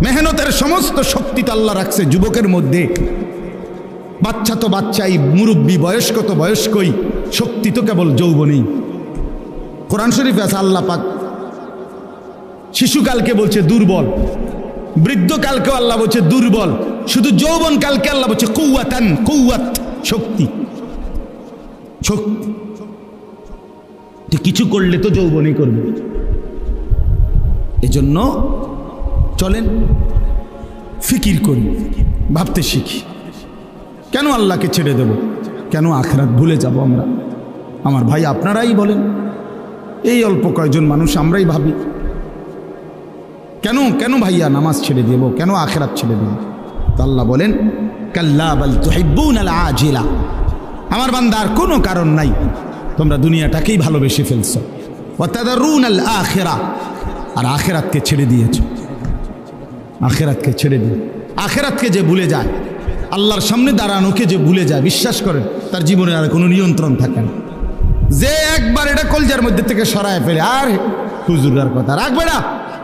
[SPEAKER 1] মেহনতের সমস্ত শক্তি তো আল্লাহ রাখছে যুবকের মধ্যে। বাচ্চা তো বাচ্চাই, মুরব্বী বয়স্ক তো বয়স্কই, শক্তি তো কেবল যৌবনেই। কোরআন শরীফে আছে আল্লাহ পাক শিশুকালকে বলছে দুর্বল, বৃদ্ধকালকেও আল্লাহ বলছে দুর্বল, শুধু যৌবন কালকে আল্লাহ বলছে কৌয়াত, শক্তি। কিছু করলে তো যৌবনই করবে। এজন্য চলেন ফিকির করি, ভাবতে শিখি, কেন আল্লাহকে ছেড়ে দেব, কেন আখিরাত ভুলে যাব আমরা? আমার ভাই আপনারাই বলেন, এই অল্প কয়েকজন মানুষ আমরাই ভাবি, কেন ভাইয়া নামাজ ছেড়ে দেব, কেন আখিরাত ছেড়ে দেব? তো আল্লাহ বলেন, কাল্লা বাল তুহিব্বুনাল আজিলা, আমার বান্দা আর কোনো কারণ নাই, তোমরা দুনিয়াটাকেই ভালোবেসে ফেলছো। ওয়া তাদারুনাল আখিরা, আর আখিরাতকে ছেড়ে দিয়েছ। আখিরাতকে ছেড়ে দিয়ে, আখিরাতকে যে ভুলে যায়, আল্লাহর সামনে দাঁড়ানোকে যে ভুলে যায়, বিশ্বাস করেন তার জীবনে আর কোনো নিয়ন্ত্রণ থাকে না। যে একবার এটা কলজার মধ্যে থেকে সরায় ফেলে, আর হুজুরের কথা রাখবে না,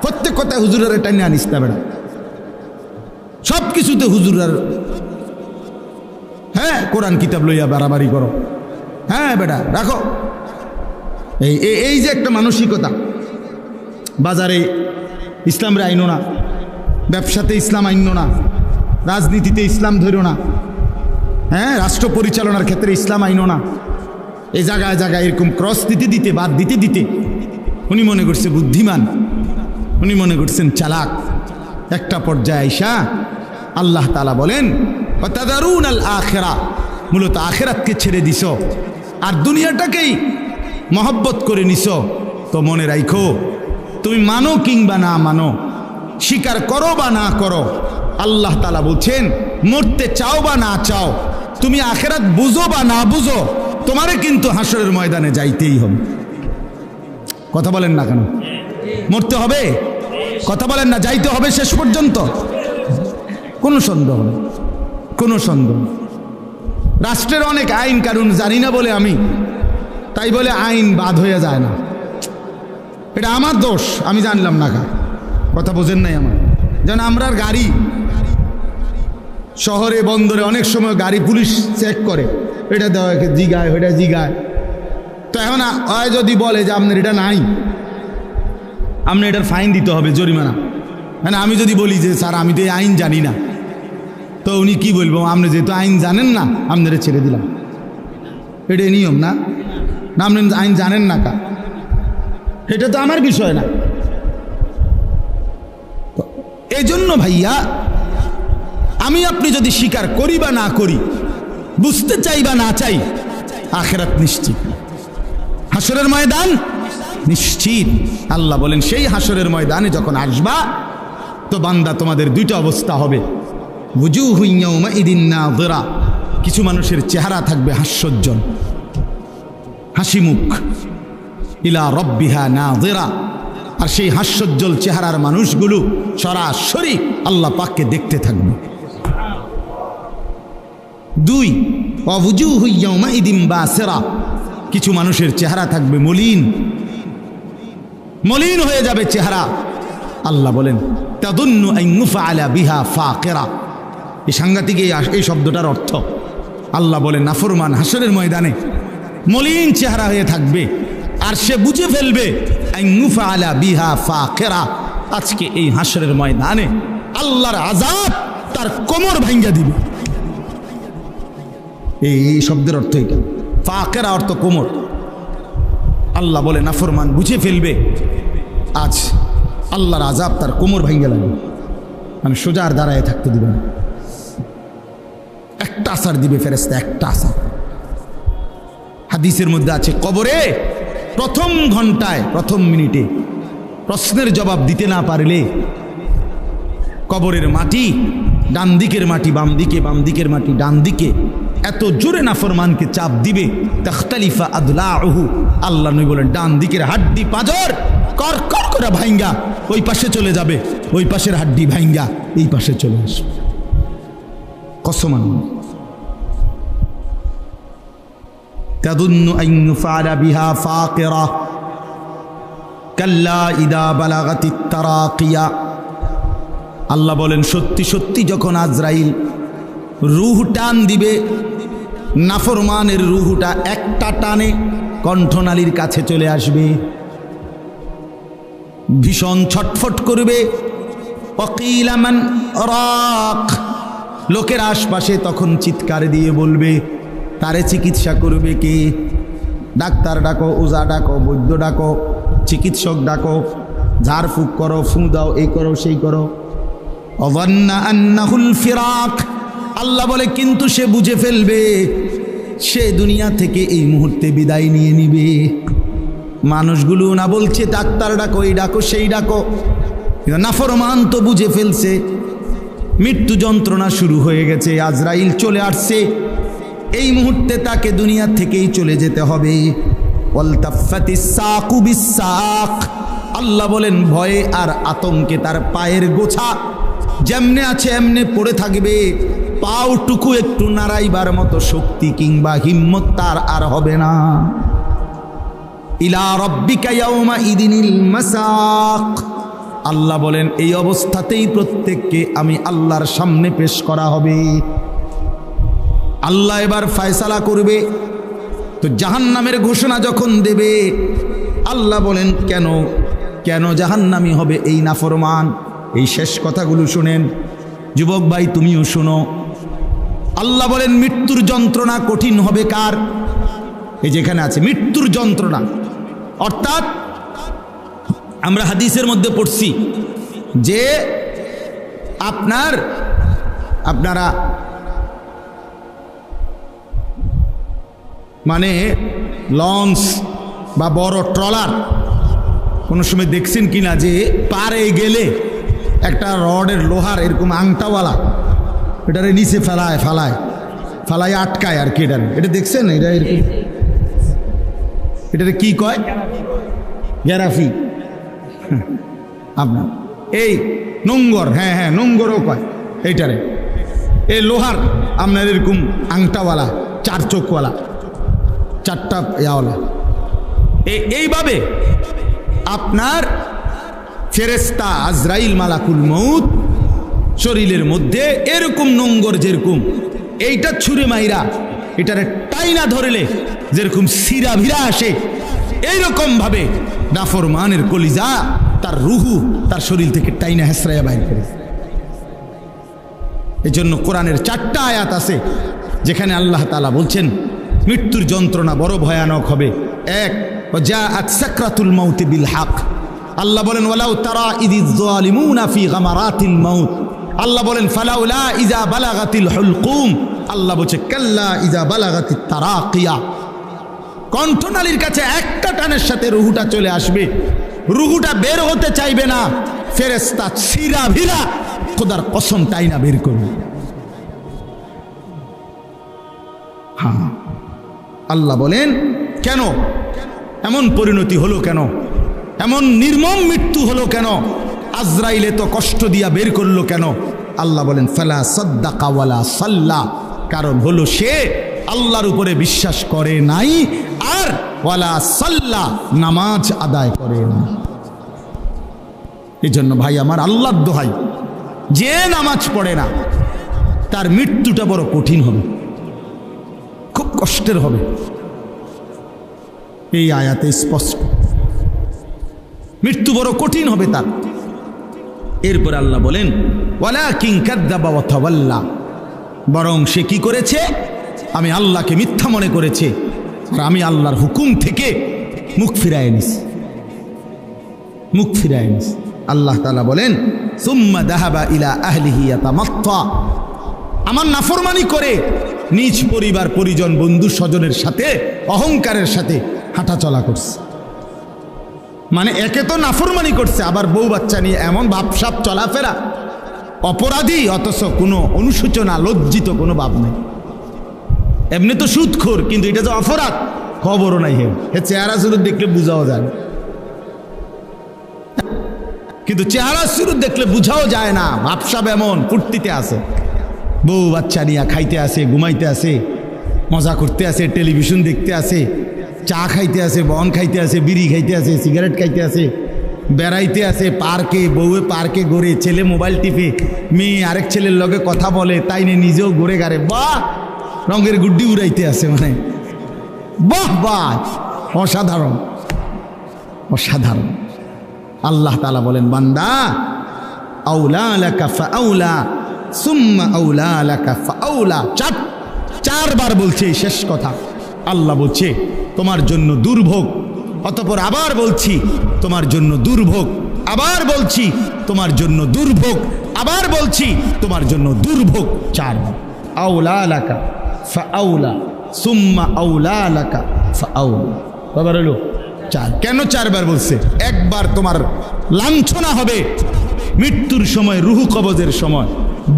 [SPEAKER 1] প্রত্যেক কথায় হুজুরের টাইনে আনিস না বেড়া, সব কিছুতে হুজুরের হ্যাঁ, কোরআন কিতাব লইয়া বাড়াবাড়ি করো, হ্যাঁ বেটা রাখো। এই যে একটা মানসিকতা, বাজারে ইসলামরে আইনো না, ব্যবসাতে ইসলাম আইনো না, রাজনীতিতে ইসলাম ধরো না, হ্যাঁ রাষ্ট্র পরিচালনার ক্ষেত্রে ইসলাম আইনো না, এই জায়গায় জায়গায় এরকম ক্রস দিতে দিতে বাদ দিতে দিতে উনি মনে করছে বুদ্ধিমান, উনি মনে করছেন চালাক। একটা পর্যায়ে আইসা আল্লাহ তাআলা বলেন ওয়াতাদারুনাল আখিরা, মূলত আখিরাতকে ছেড়ে দিছ আর দুনিয়াটাকেই মহব্বত করে নিছ। তো মনে রাখো, তুমি মানো কিংবা না মানো, স্বীকার করো বা না করো, আল্লাহ তাআলা বলছেন মরতে চাও বা না চাও, তুমি আখিরাত বুঝো বা না বুঝো, তোমারে কিন্তু হাসরের ময়দানে যাইতেই হবে। কথা বলেন না কেন? মরতে হবে, কথা বলেন না, যাইতে হবে শেষ পর্যন্ত, কোনো সন্দেহ নেই, কোনো সন্দেহ। রাষ্ট্রের অনেক আইন কানুন জানি না বলে আমি, তাই বলে আইন বাদ হয়ে যায় না, এটা আমার দোষ, আমি জানলাম না। কথা বোঝেন নাই আমার? যেন আমরার গাড়ি শহরে বন্দরে অনেক সময় গাড়ি পুলিশ চেক করে, এটা দেওয়া জিগায়, ওইটা জিগায়। তো এখন হয় যদি বলে যে আপনার এটা নাই, আপনি এটার ফাইন দিতে হবে, জরিমানা। মানে আমি যদি বলি যে স্যার আমি তো এই আইন জানি না, তো উনি কি বলবো, আপনি যেহেতু আইন জানেন না আপনারা ছেড়ে দিলাম, এটা নিয়ম না? না আপনি আইন জানেন না কা, এটা তো আমার বিষয় না। এই জন্য ভাইয়া, আমি আপনি যদি স্বীকার করি বা না করি, বুঝতে চাই বা না চাই, আখিরাত নিশ্চিত, হাসরের ময়দান নিশ্চিত। আল্লাহ বলেন সেই হাসরের ময়দানে যখন আসবা, তো বান্দা তোমাদের দুইটা অবস্থা হবে, ওয়ুজুহু ইয়াওমাইদিন নাযিরা, কিছু মানুষের চেহারা থাকবে হাস্যোজ্জ্বল, হাসি মুখ, ইলা রাব্বিহা নাযিরা, আর সেই হাস্যোজ্জ্বল চেহারার মানুষগুলো সরাসরি আল্লাহ পাককে দেখতে থাকবে। দুই, ওয়ুজুহু ইয়াওমাইদিন বাসিরা, কিছু মানুষের চেহারা থাকবে মলিন, মলিন হয়ে যাবে চেহারা। আল্লাহ বলেন তাদুন্নু আন ইউফআলা বিহা ফাকিরা, এই সাংঘাতিক এই শব্দটার অর্থ। আল্লাহ বলেন নাফরমান হাসরের ময়দানে মলিন চেহারা হয়ে থাকবে, আর সে বুঝে ফেলবে আন ইউফআলা বিহা ফাকিরা, আজকে এই হাসরের ময়দানে আল্লাহর আযাব তার কোমর ভাঙ্গা দিবে। এই শব্দের অর্থ এটা, ফাকিরা অর্থ কোমর। আল্লাহ বলে নাফরমান বুঝে ফেলবে আজ আল্লাহর আযাব তার কোমর ভাঙ্গা লাগবে, মানে সোজা আর দাঁড়ায় থাকতে দিবে না। একটা আসার দিবে ফেরেশতা, একটা আসার। হাদিসের মধ্যে আছে কবরে প্রথম ঘন্টায়, প্রথম মিনিটে প্রশ্নের জবাব দিতে না পারলে কবরের মাটি, ডান দিকের মাটি বাম দিকে, বাম দিকের মাটি ডান দিকে, এত জোরে নাফরমানকে চাপ দিবে, তাখতালিফা আদলাউহু, আল্লাহ নবী বলেন ডান দিকের হাড্ডি পাঁজর কর কর করে ভাঙ্গা ওই পাশে চলে যাবে, ওই পাশের হাড্ডি ভাঙ্গা এই পাশে চলে আসবে। কসম আল্লাহ। তাদুন্নু আন ইউফআলা বিহা ফাকিরা কাল্লা ইদা বালাগাতিত তারাকিয়া, আল্লাহ বলেন সত্যি সত্যি যখন আজরাইল রূহ টান দিবে, নাফরমানের রূহটা একটা টানে কণ্ঠনালীর কাছে চলে আসবে, ভীষণ ছটফট করবে। ওয়াকিলা মান রাক, লোকের আশপাশে তখন চিৎকার দিয়ে বলবে তারে চিকিৎসা করবে কে? ডাক্তার ডাকো, ওজা ডাকো, বৈদ্য ডাকো, চিকিৎসক ডাকো, ঝাড়ফুঁক করো, ফু দাও, এই করো সেই করো। অযান্না আন্নাহুল ফিরাক, আল্লাহ বলে কিন্তু সে বুঝে ফেলবে সে দুনিয়া থেকে এই মুহূর্তে বিদায় নিয়ে নিবে। মানুষগুলো না বলছে ডাক্তার ডাকো, এই ডাকো সেই ডাকো, নাফরমান তো বুঝে ফেলছে মৃত্যু যন্ত্রণা শুরু হয়ে গেছে, আজরাইল চলে আসছে, এই মুহূর্তে তাকে দুনিয়া থেকেই চলে যেতে হবে। ওয়ালতাফাতিস সাকু বিসাক, আল্লাহ বলেন ভয়ে আর আতঙ্কে তার পায়ের গোছা যেমনে আছে এমনে পড়ে থাকবে, পাওটুকু একটু নাড়াইবার মতো শক্তি কিংবা হিম্মত তার আর হবে না। ইলা রাব্বিকা ইয়াউমা ইদিনিল মাসাক, আল্লাহ বলেন এই অবস্থাতেই প্রত্যেককে আমি আল্লাহর সামনে পেশ করা হবে। আল্লাহ এবার ফয়সালা করবে। তো জাহান্নামের ঘোষণা যখন দেবে, আল্লাহ বলেন কেন কেন জাহান্নামী হবে এই নাফরমান? এই শেষ কথাগুলো শুনেন যুবক ভাই, তুমিও শোনো। আল্লাহ বলেন মৃত্যুর যন্ত্রণা কঠিন হবে কার? এই যেখানে আছে মৃত্যুর যন্ত্রণা, অর্থাৎ আমরা হাদিসের মধ্যে পড়ছি যে আপনারা মানে লঞ্চ বা বড় ট্রলার কোনো সময় দেখছেন কিনা যে পারে গেলে একটা রডের লোহার এরকম আংটাওয়ালা এটারে নিচে ফালায় আটকায় আর কি, এটা দেখছেন? এটা এরকম, এটারে কি কয়? গ্যারাফি। আপনার এই নোঙ্গর, হ্যাঁ নোঙ্গরও কয় এইটারে। এই লোহার আপনার এরকম আংটাওয়ালা, চার চোখওয়ালা, চারটা ইয়াওয়ালা, এইভাবে আপনার ফেরেশতা আজরাইল মালাকুল মউত শরীরের মধ্যে এরকম নোঙ্গর, যেরকম এইটা ছুঁড়ে মাইরা এটারে টাইনা ধরলে যেরকম সিরা ভিরা আসে, এইরকম ভাবে নাফরমানের কলিজা, তার রুহু তার শরীর থেকে টাইনা হেসরাইয়া বাইর করে। এই জন্য কোরআনের 4টা আয়াত আছে যেখানে আল্লাহ তাআলা বলছেন মৃত্যুর যন্ত্রণা বড় ভয়ানক হবে। এক, জাআত সাকরাতুল মাউত বিল হক। আল্লাহ বলেন ওয়ালাউ তারা ইযিজ যালিমুনা ফি গামারাতিল মাউত। আল্লাহ বলেন ফালাউলা ইযা বালাগাতিল হুলকুম। আল্লাহ বলছে কাল্লা ইযা বালাগাতিত তারাকিয়া। কণ্ঠনালীর কাছে একটা টানের সাথে রুহুটা চলে আসবে, রুহুটা বের হতে চাইবে না, ফেরেশতা সিরা ভিরা খোদার কসম টাইনা বের করবে। হ্যাঁ, আল্লাহ বলেন কেন এমন পরিণতি হলো, কেন এমন নির্মম মৃত্যু হলো, কেন আজরাইলে তো কষ্ট দিয়া বের করলো কেন? আল্লাহ বলেন ফালা সাদ্দাকা ওয়ালা সাল্লা। কারণ হলো সে আল্লাহর উপরে বিশ্বাস করে নাই, আর ওয়ালা সাল্লা নামাজ আদায় করে না। এই জন্য ভাই আমার, আল্লাহর দোহাই, যে নামাজ পড়ে না তার মৃত্যুটা বড় কঠিন হবে, খুব কষ্টের হবে। এই আয়াতে স্পষ্ট, মৃত্যু বড় কঠিন হবে তার। এরপর আল্লাহ বলেন ওয়ালাকিন কাযযাবা ওয়া তাওয়াল্লা। বরং সে কি করেছে? আমি আল্লাহকে মিথ্যা মনে করেছে, আর আমি আল্লাহর হুকুম থেকে মুখ ফিরায় নিস। আল্লাহ তাআলা বলেন সুম্মা যাহাবা ইলা আহলিহি ইয়াতামাত্তা। আমার নাফরমানি করে নিজ পরিবার পরিজন বন্ধু স্বজনের সাথে অহংকারের সাথে হাঁটাচলা করছে। মানে একে তো নাফরমানি করছে, আবার বউ বাচ্চা নিয়ে এমন ভাবসাব চলাফেরা, অপরাধী অথচ কোনো অনুশোচনা লজ্জিত কোনো ভাব নেই। এমনি তো সুদখোর, কিন্তু এটা যে অপরাধ খবরও নাই। হে চেহারা সুরত দেখলে বুঝাও যায়, কিন্তু চেহারা সুরত দেখলে বুঝাও যায় না। ভাবসাব এমন ফুর্তিতে আছে, বউ বাচ্চা নিয়ে খাইতে আসে, ঘুমাইতে আসে, মজা করতে আসে, টেলিভিশন দেখতে আসে, চা খাইতে আসে, বন খাইতে আসে, বিড়ি খাইতে আসে, সিগারেট খাইতে আসে, বেড়াইতে আসে পার্কে, বউয়ে পার্কে ঘুরে, ছেলে মোবাইল টিপে, মেয়ে আরেক ছেলের লগে কথা বলে, তাই নিয়ে নিজেও ঘুরে গাড়ে, বাহ রঙের গুড্ডি উড়াইতে আসে। মানে বাহ বাহ, অসাধারণ অসাধারণ। আল্লাহ তাআলা বলেন বান্দা আউলা লাকা ফাআউলা সুম্মা আউলা লাকা ফাআউলা। চারবার বলছে শেষ কথা। আল্লাহ বলছে তোমার জন্য দুর্ভোগ, অতঃপর আবার বলছি তোমার জন্য দুর্ভোগ, আবার বলছি তোমার জন্য দুর্ভোগ, আবার বলছি তোমার জন্য দুর্ভোগ। চারবার আউলা লাকা ফাআউলা সুম্মা আউলা লাকা ফাআউলা। কবার হলো? চার। কেন চারবার বলছে? একবার তোমার লাঞ্ছনা হবে মৃত্যুর সময়, রুহু কবজের সময়।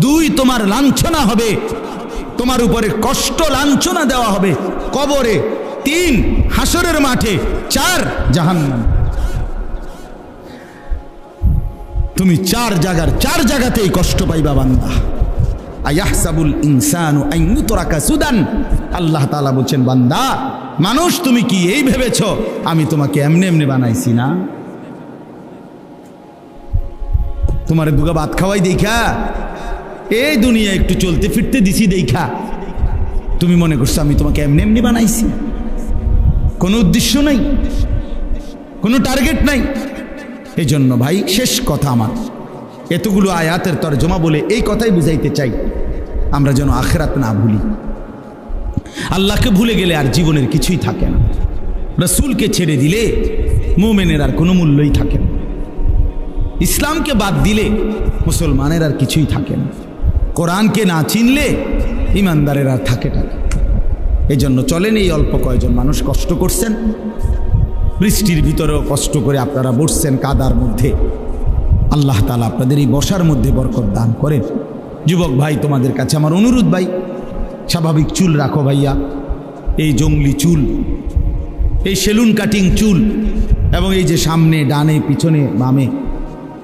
[SPEAKER 1] দুই, তোমার লাঞ্ছনা হবে, তোমার উপরে কষ্ট লাঞ্ছনা দেওয়া হবে কবরে। তিন, হাসরের মাঠে। চার, জাহান্নাম। তুমি চার জায়গাতেই কষ্ট পাইবা বান্দা। আয়াহসাবুল ইনসানু আন ইউতরাকা সুদান। আল্লাহ তাআলা বলছেন বান্দা, মানুষ তুমি কি এই ভেবেছ আমি তোমাকে এমনি এমনি বানাইছি না? তোমার দুগা ভাত খাওয়াই দেখা, এই দুনিয়া একটু চলতে ফিরতে দিছি দেখা, তুমি মনে করছো আমি তোমাকে এমনি এমনি বানাইছি? কোনো উদ্দেশ্য নাই, কোনো টার্গেট নাই। এই জন্য ভাই শেষ কথা আমার, এতগুলো আয়াতের তরজমা বলে এই কথাই বুঝাইতে চাই, আমরা যেন আখিরাত না ভুলি। আল্লাহকে ভুলে গেলে আর জীবনের কিছুই থাকে না। রাসূলকে ছেড়ে দিলে মুমিনের আর কোনো মূল্যই থাকে না। ইসলামকে বাদ দিলে মুসলমানের আর কিছুই থাকে না। কোরআনকে না চিনলে ইমানদারের আর থাকে না। এই জন্য চলেন, এই অল্প কয়জন মানুষ কষ্ট করছেন, বৃষ্টির ভিতরেও কষ্ট করে আপনারা বসছেন কাদার মধ্যে। আল্লাহ তাআলা আপনাদের এই বসার মধ্যে বরকত দান করেন। যুবক ভাই, তোমাদের কাছে আমার অনুরোধ ভাই, স্বাভাবিক চুল রাখো ভাইয়া। এই জঙ্গলি চুল, এই সেলুন কাটিং চুল, এবং এই যে সামনে ডানে পিছনে বামে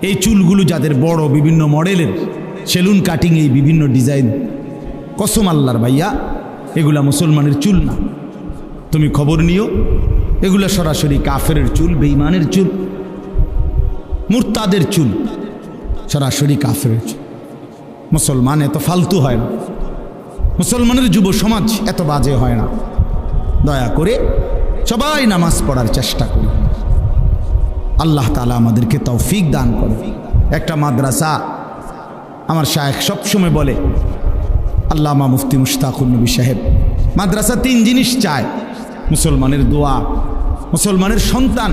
[SPEAKER 1] এই চুলগুলো যাদের বড় বিভিন্ন মডেলের সেলুন কাটিং, এই বিভিন্ন ডিজাইন, কসম আল্লাহর ভাইয়া এগুলা মুসলমানের চুল না। তুমি খবর নিও, এগুলা সরাসরি কাফেরের চুল, বেঈমানের চুল, মুরতাদের চুল, সরাসরি কাফেরের চুল। মুসলমান এত ফালতু হয় না, মুসলমানের যুব সমাজ এত বাজে হয় না। দয়া করে সবাই নামাজ পড়ার চেষ্টা করি। আল্লাহ তাআলা আমাদেরকে তৌফিক দান করে। একটা মাদ্রাসা, আমার শায়েখ সবসময় বলে, আল্লামা মুফতি মুশতাকুর নবী সাহেব, মাদ্রাসা 3 জিনিস চায়: মুসলমানের দোয়া, মুসলমানের সন্তান,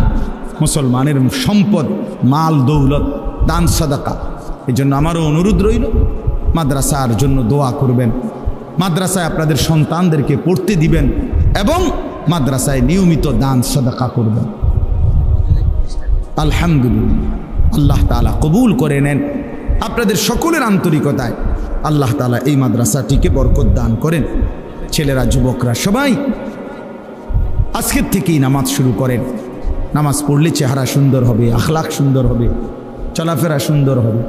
[SPEAKER 1] মুসলমানের সম্পদ, মাল দৌলত, দান সাদাকা। এই জন্য আমারও অনুরোধ রইল, মাদ্রাসার জন্য দোয়া করবেন, মাদ্রাসায় আপনাদের সন্তানদেরকে পড়তে দিবেন এবং মাদ্রাসায় নিয়মিত দান সাদাকা করবেন। আলহামদুলিল্লাহ, আল্লাহ তাআলা কবুল করে নেন। আপনাদের সকলের আন্তরিকতায় আল্লাহ তাআলা এই মাদ্রাসাটিকে বরকত দান করেন। ছেলেরা, যুবকরা সবাই আজকের থেকেই নামাজ শুরু করেন। নামাজ পড়লে চেহারা সুন্দর হবে, আখলাক সুন্দর হবে, চলাফেরা সুন্দর হবে।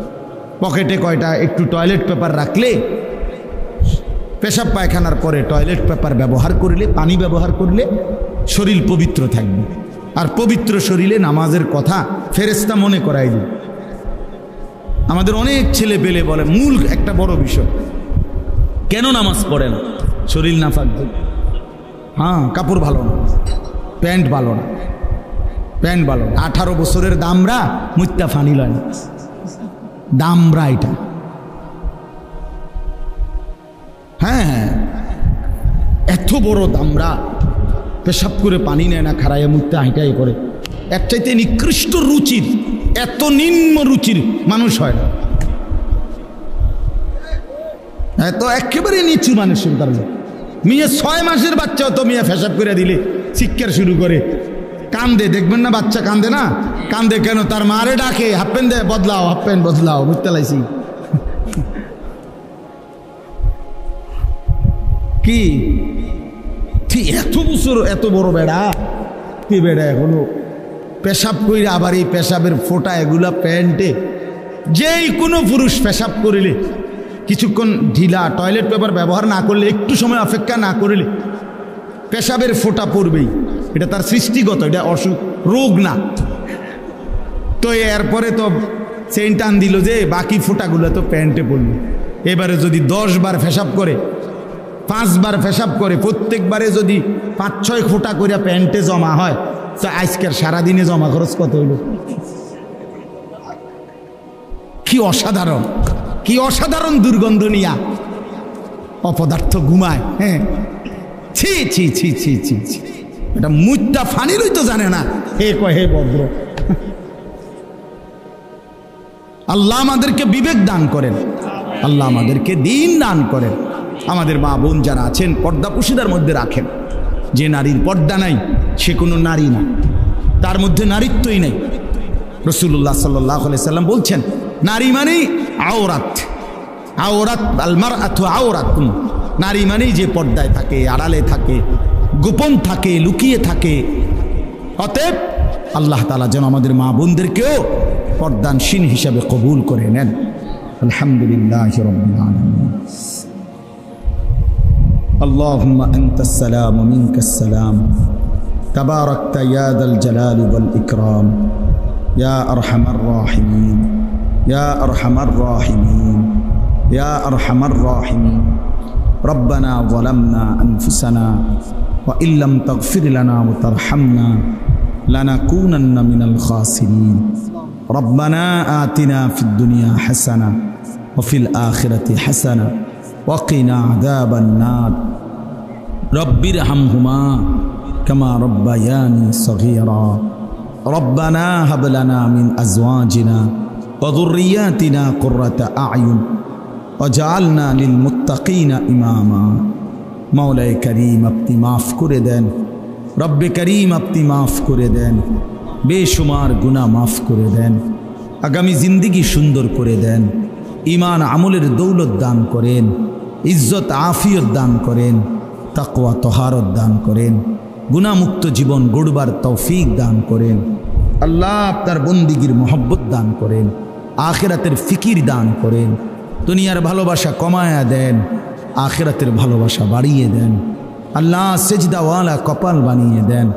[SPEAKER 1] পকেটে কয়টা একটু টয়লেট পেপার রাখলে, পেশাব পায়খানার পরে টয়লেট পেপার ব্যবহার করলে, পানি ব্যবহার করলে শরীর পবিত্র থাকবে। আর পবিত্র শরীরে নামাজের কথা ফেরেশতা মনে করাই দিবে। আমাদের অনেক ছেলে পেলে বলে, মূল একটা বড় বিষয়, কেন নামাজ পড়ে না? শরীর নাফাক। হ্যাঁ, কাপড় ভালো না, প্যান্ট ভালো না, প্যান্ট ভালো না। 18 বছরের দামরা মুত্তা ফানি লয় না, দামরা এটা। হ্যাঁ, এত বড় দামরা পেশাব করে পানি নেয় না, খাড়াইয়া মুত্তা হাইটাই করে। এর চাইতে নিকৃষ্ট রুচির, এত নিম্ন রুচির মানুষ হয় না। এত একেবারে নিচু মানুষের কারণে মেয়ে 6 মাসের বাচ্চাও তো মেয়ে পেশাব করে দিলে চিৎকার শুরু করে, কান্দে। দেখবেন না বাচ্চা কান্দে না? কান্দে কেন? তার মারে ডাকে, হাফ প্যান্ট দে, বদলাও, হাফ প্যান্ট বদলাও, বুঝতে লাইছি কি? ঠিক এত বছর এত বড় বেড়া, কি বেড়া এখনো পেশাব কইরা, আবার এই পেশাবের ফোঁটা এগুলা প্যান্টে। যেই কোনো পুরুষ পেশাব করিলে, কিছুক্ষণ ঢিলা টয়লেট পেপার ব্যবহার না করলে, একটু সময় অপেক্ষা না করলে পেশাবের ফোঁটা পড়বেই। এটা তার সৃষ্টিগত, এটা অসুখ, রোগ না। তো এরপরে তো চেইন টান দিল যে বাকি ফোঁটাগুলো তো প্যান্টে পড়ল। এবারে যদি 10 বার পেশাব করে, 5 বার পেশাব করে, প্রত্যেকবারে যদি 5-6 ফোঁটা করে প্যান্টে জমা হয়, তো আজকের সারাদিনে জমা খরচ কত হইল? কি অসাধারণ, কি অসাধারণ দুর্গন্ধ নিয়া অপদার্থ ঘুমায়। হ্যাঁ, ছি ছি ছি ছি ছি ছি, এটা মুত্তা ফানিরই তো জানে না। হে কয়, হে ভদ্র। আল্লাহ আমাদেরকে বিবেক দান করেন, আল্লাহ আমাদেরকে দিন দান করেন। আমাদের মা বোন যারা আছেন, পর্দা পুশিদার মধ্যে রাখেন। যে নারীর পর্দা নাই সে কোনো নারী না, তার মধ্যে নারীত্বই নেই। রাসূলুল্লাহ সাল্লাল্লাহু আলাইহি সাল্লাম বলছেন, নারী মানেই আওরাত, আওরাত আল মারআতু আওরাতুন। নারী মানেই যে পর্দায় থাকে, আড়ালে থাকে, গোপন থাকে, লুকিয়ে থাকে। অতএব আল্লাহ তাআলা যেন আমাদের মা বোনদেরকেও পর্দানশীল হিসাবে কবুল করে নেন। আলহামদুলিল্লাহি রাব্বিল আলামিন। اللهم أنت السلام ومنك السلام تباركت يا ذا الجلال والإكرام يا أرحم الراحمين يا أرحم الراحمين يا أرحم الراحمين ربنا ظلمنا أنفسنا وإن لم تغفر لنا وترحمنا لنكونن من الخاسرين ربنا آتنا في الدنيا حسنة وفي الآخرة حسنة وقنا عذاب النار رب ارحمهما كما ربياني صغيرا ربنا هب لنا من أزواجنا وذرياتنا قرة أعين وجعلنا للمتقين إماما مولاي كريم আপনি মাফ করে দেন রব্বে করিম আপনি মাফ করে দেন বেশুমার গুনাহ মাফ করে দেন আগামী জিন্দেগি সুন্দর করে দেন ঈমান আমলের দৌলত দান করেন ইজ্জত আফিয়ত দান করেন তাকওয়া তহারত দান করেন গুনাহমুক্ত জীবন গড়বার তৌফিক দান করেন আল্লাহ আপনার বন্দিগির মহব্বত দান করেন আখিরাতের ফিকির দান করেন দুনিয়ার ভালোবাসা কমায়া দেন আখিরাতের ভালোবাসা বাড়িয়ে দেন আল্লাহ সেজদাওয়ালা কপাল বানিয়ে দেন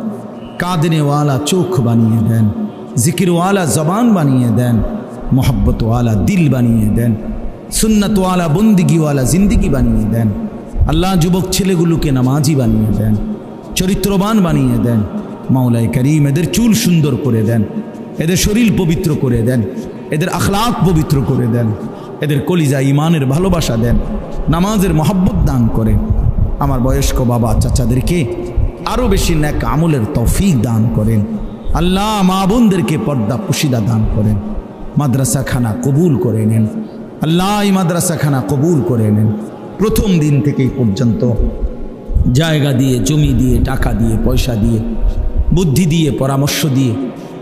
[SPEAKER 1] কাঁদনেওয়ালা চোখ বানিয়ে দেন জিকিরওয়ালা জবান বানিয়ে দেন মোহব্বতওয়ালা দিল বানিয়ে দেন সুন্নতওয়ালা বন্দিগিওয়ালা জিন্দিগি বানিয়ে দেন আল্লাহ যুবক ছেলেগুলোকে নামাজি বানিয়ে দেন চরিত্রবান বানিয়ে দেন মাওলাই করিম এদের চুল সুন্দর করে দেন এদের শরীর পবিত্র করে দেন এদের আখলাক পবিত্র করে দেন এদের কলিজা ইমানের ভালোবাসা দেন নামাজের মহব্বত দান করেন আমার বয়স্ক বাবা চাচাদেরকে আরও বেশি নেক আমলের তৌফিক দান করেন আল্লাহ মা বোনদেরকে পর্দা পুশিদা দান করেন মাদ্রাসাখানা কবুল করে নেন আল্লাহ এই মাদ্রাসাখানা কবুল করে নেন প্রথম দিন থেকেই পর্যন্ত জায়গা দিয়ে জমি দিয়ে টাকা দিয়ে পয়সা দিয়ে বুদ্ধি দিয়ে পরামর্শ দিয়ে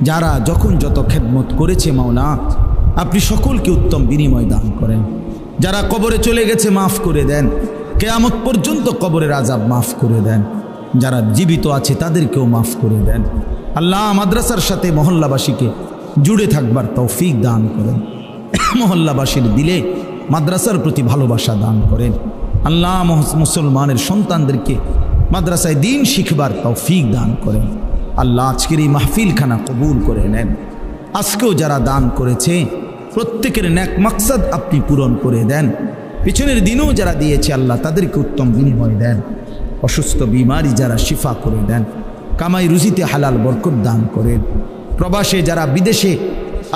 [SPEAKER 1] যারা যখন যত খেদমত করেছে মাওলা আপনি সকলকে উত্তম বিনিময় দান করেন যারা কবরে চলে গেছে মাফ করে দেন কিয়ামত পর্যন্ত কবরের আযাব মাফ করে দেন যারা জীবিত আছে তাদেরকেও মাফ করে দেন আল্লাহ মাদ্রাসার সাথে মহল্লাবাসীকে জুড়ে থাকবার তৌফিক দান করেন মহল্লাবাসীর দিলে মাদ্রাসার প্রতি ভালোবাসা দান করেন আল্লাহ মুসলমানের সন্তানদেরকে মাদ্রাসায় দ্বীন শিখবার তৌফিক দান করেন আল্লাহ আজকের এই মাহফিলখানা কবুল করে নেন আজকেও যারা দান করেছে প্রত্যেকের নেক মাকসাদ আপনি পূরণ করে দেন পিছনের দিনেও যারা দিয়েছে আল্লাহ তাদেরকে উত্তম বিনিময় দেন অসুস্থ বিমারি যারা শিফা করে দেন কামাই রুজিতে হালাল বরকত দান করেন প্রবাসে যারা বিদেশে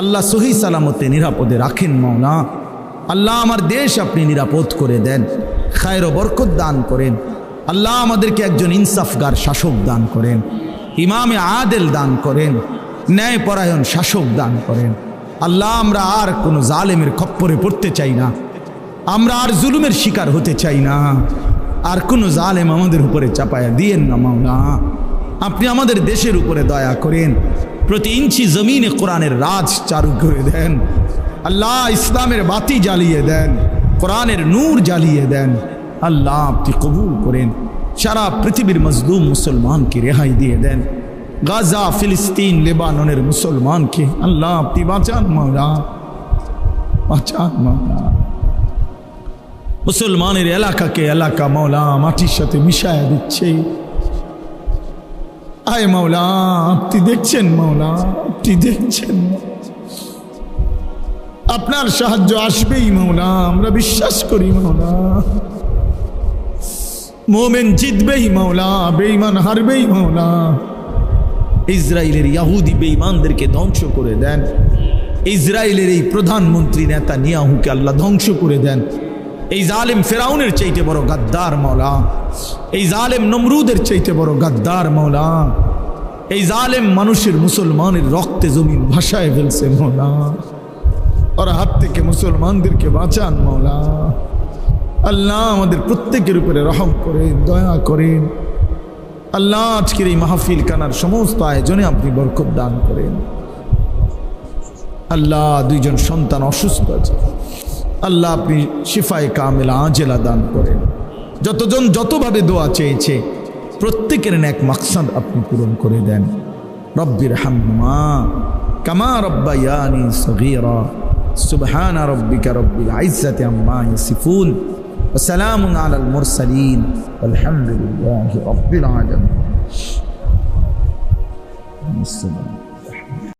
[SPEAKER 1] আল্লাহ সহি সালামতে নিরাপদে রাখেন মাওলা আল্লাহ আমার দেশ আপনি নিরাপদ করে দেন খায়ের ও বরকত দান করেন আল্লাহ আমাদেরকে একজন ইনসাফগার শাসক দান করেন ইমামে আদেল দান করেন ন্যায়পরায়ণ শাসক দান করেন আল্লাহ আমরা আর কোনো জালেমের খপ্পরে পড়তে চাই না আমরা আর জুলুমের শিকার হতে চাই না আর কোনো জালেম আমাদের উপরে চাপায়া দিয়েন না মাওলা আপনি আমাদের দেশের উপরে দয়া করেন প্রতি ইঞ্চি জমিনে কোরআনের রাজ চালু করে দেন আল্লাহ ইসলামের বাতি জ্বালিয়ে দেন কোরআনের নূর জ্বালিয়ে দেন আল্লাহ আপনি কবুল করেন সারা পৃথিবীর মজলুম মুসলমানকে রেহাই দিয়ে দেন গাজা ফিলিস্তিন লেবাননের মুসলমানকে আল্লাহ আপনি বাঁচান মাওলা বাঁচান মাওলা মুসলমানের এলাকাকে এলাকা মাওলা মাটির সাথে মিশায়া দিচ্ছে আয় মাওলা আপনি দেখছেন মাওলা আপনি দেখছেন আপনার সাহায্য আসবেই মাওলা আমরা বিশ্বাস করি মাওলা মোমেন জিতবেই মাওলা বেঈমান হারবেই মাওলা ইসরায়েলের ইহুদি বেঈমানদেরকে ধ্বংস করে দেন ইসরায়েলের এই প্রধানমন্ত্রী নেতানিয়াহুকে আল্লাহ ধ্বংস করে দেন এই জালেম ফেরাউনের চাইতে বড় গাদ্দার মাওলা এই জালেম নমরুদের চাইতে বড় গাদ্দার মাওলা এই জালেম মানুষের মুসলমানের রক্তে জমিন ভাসায় ফেলছে মাওলা ওর হাত থেকে মুসলমানদেরকে বাঁচান মাওলা আল্লাহ আমাদের প্রত্যেকের উপরে রহম করেন দয়া করেন আল্লাহ আজকের এই মাহফিল কানার সমস্ত আয়োজনে আপনি বরকত দান করেন আল্লাহ দুইজন সন্তান অসুস্থ আছে আল্লাহ আপনি শিফায়ে কামেলা আজেলা দান করেন যতজন যতভাবে দোয়া চেয়েছে প্রত্যেকের নেক মাকসাদ আপনি পূরণ করে দেন রব্বির হামহুমা কামা রব্বায়ানি সগীরা সুবহানা রাব্বিকা রব্বিল ইজ্জাতি আম্মা ইয়াসিফুন ওয়া সালামুন আলাল মুরসালিন আলহামদুলিল্লাহি রাব্বিল আলামিন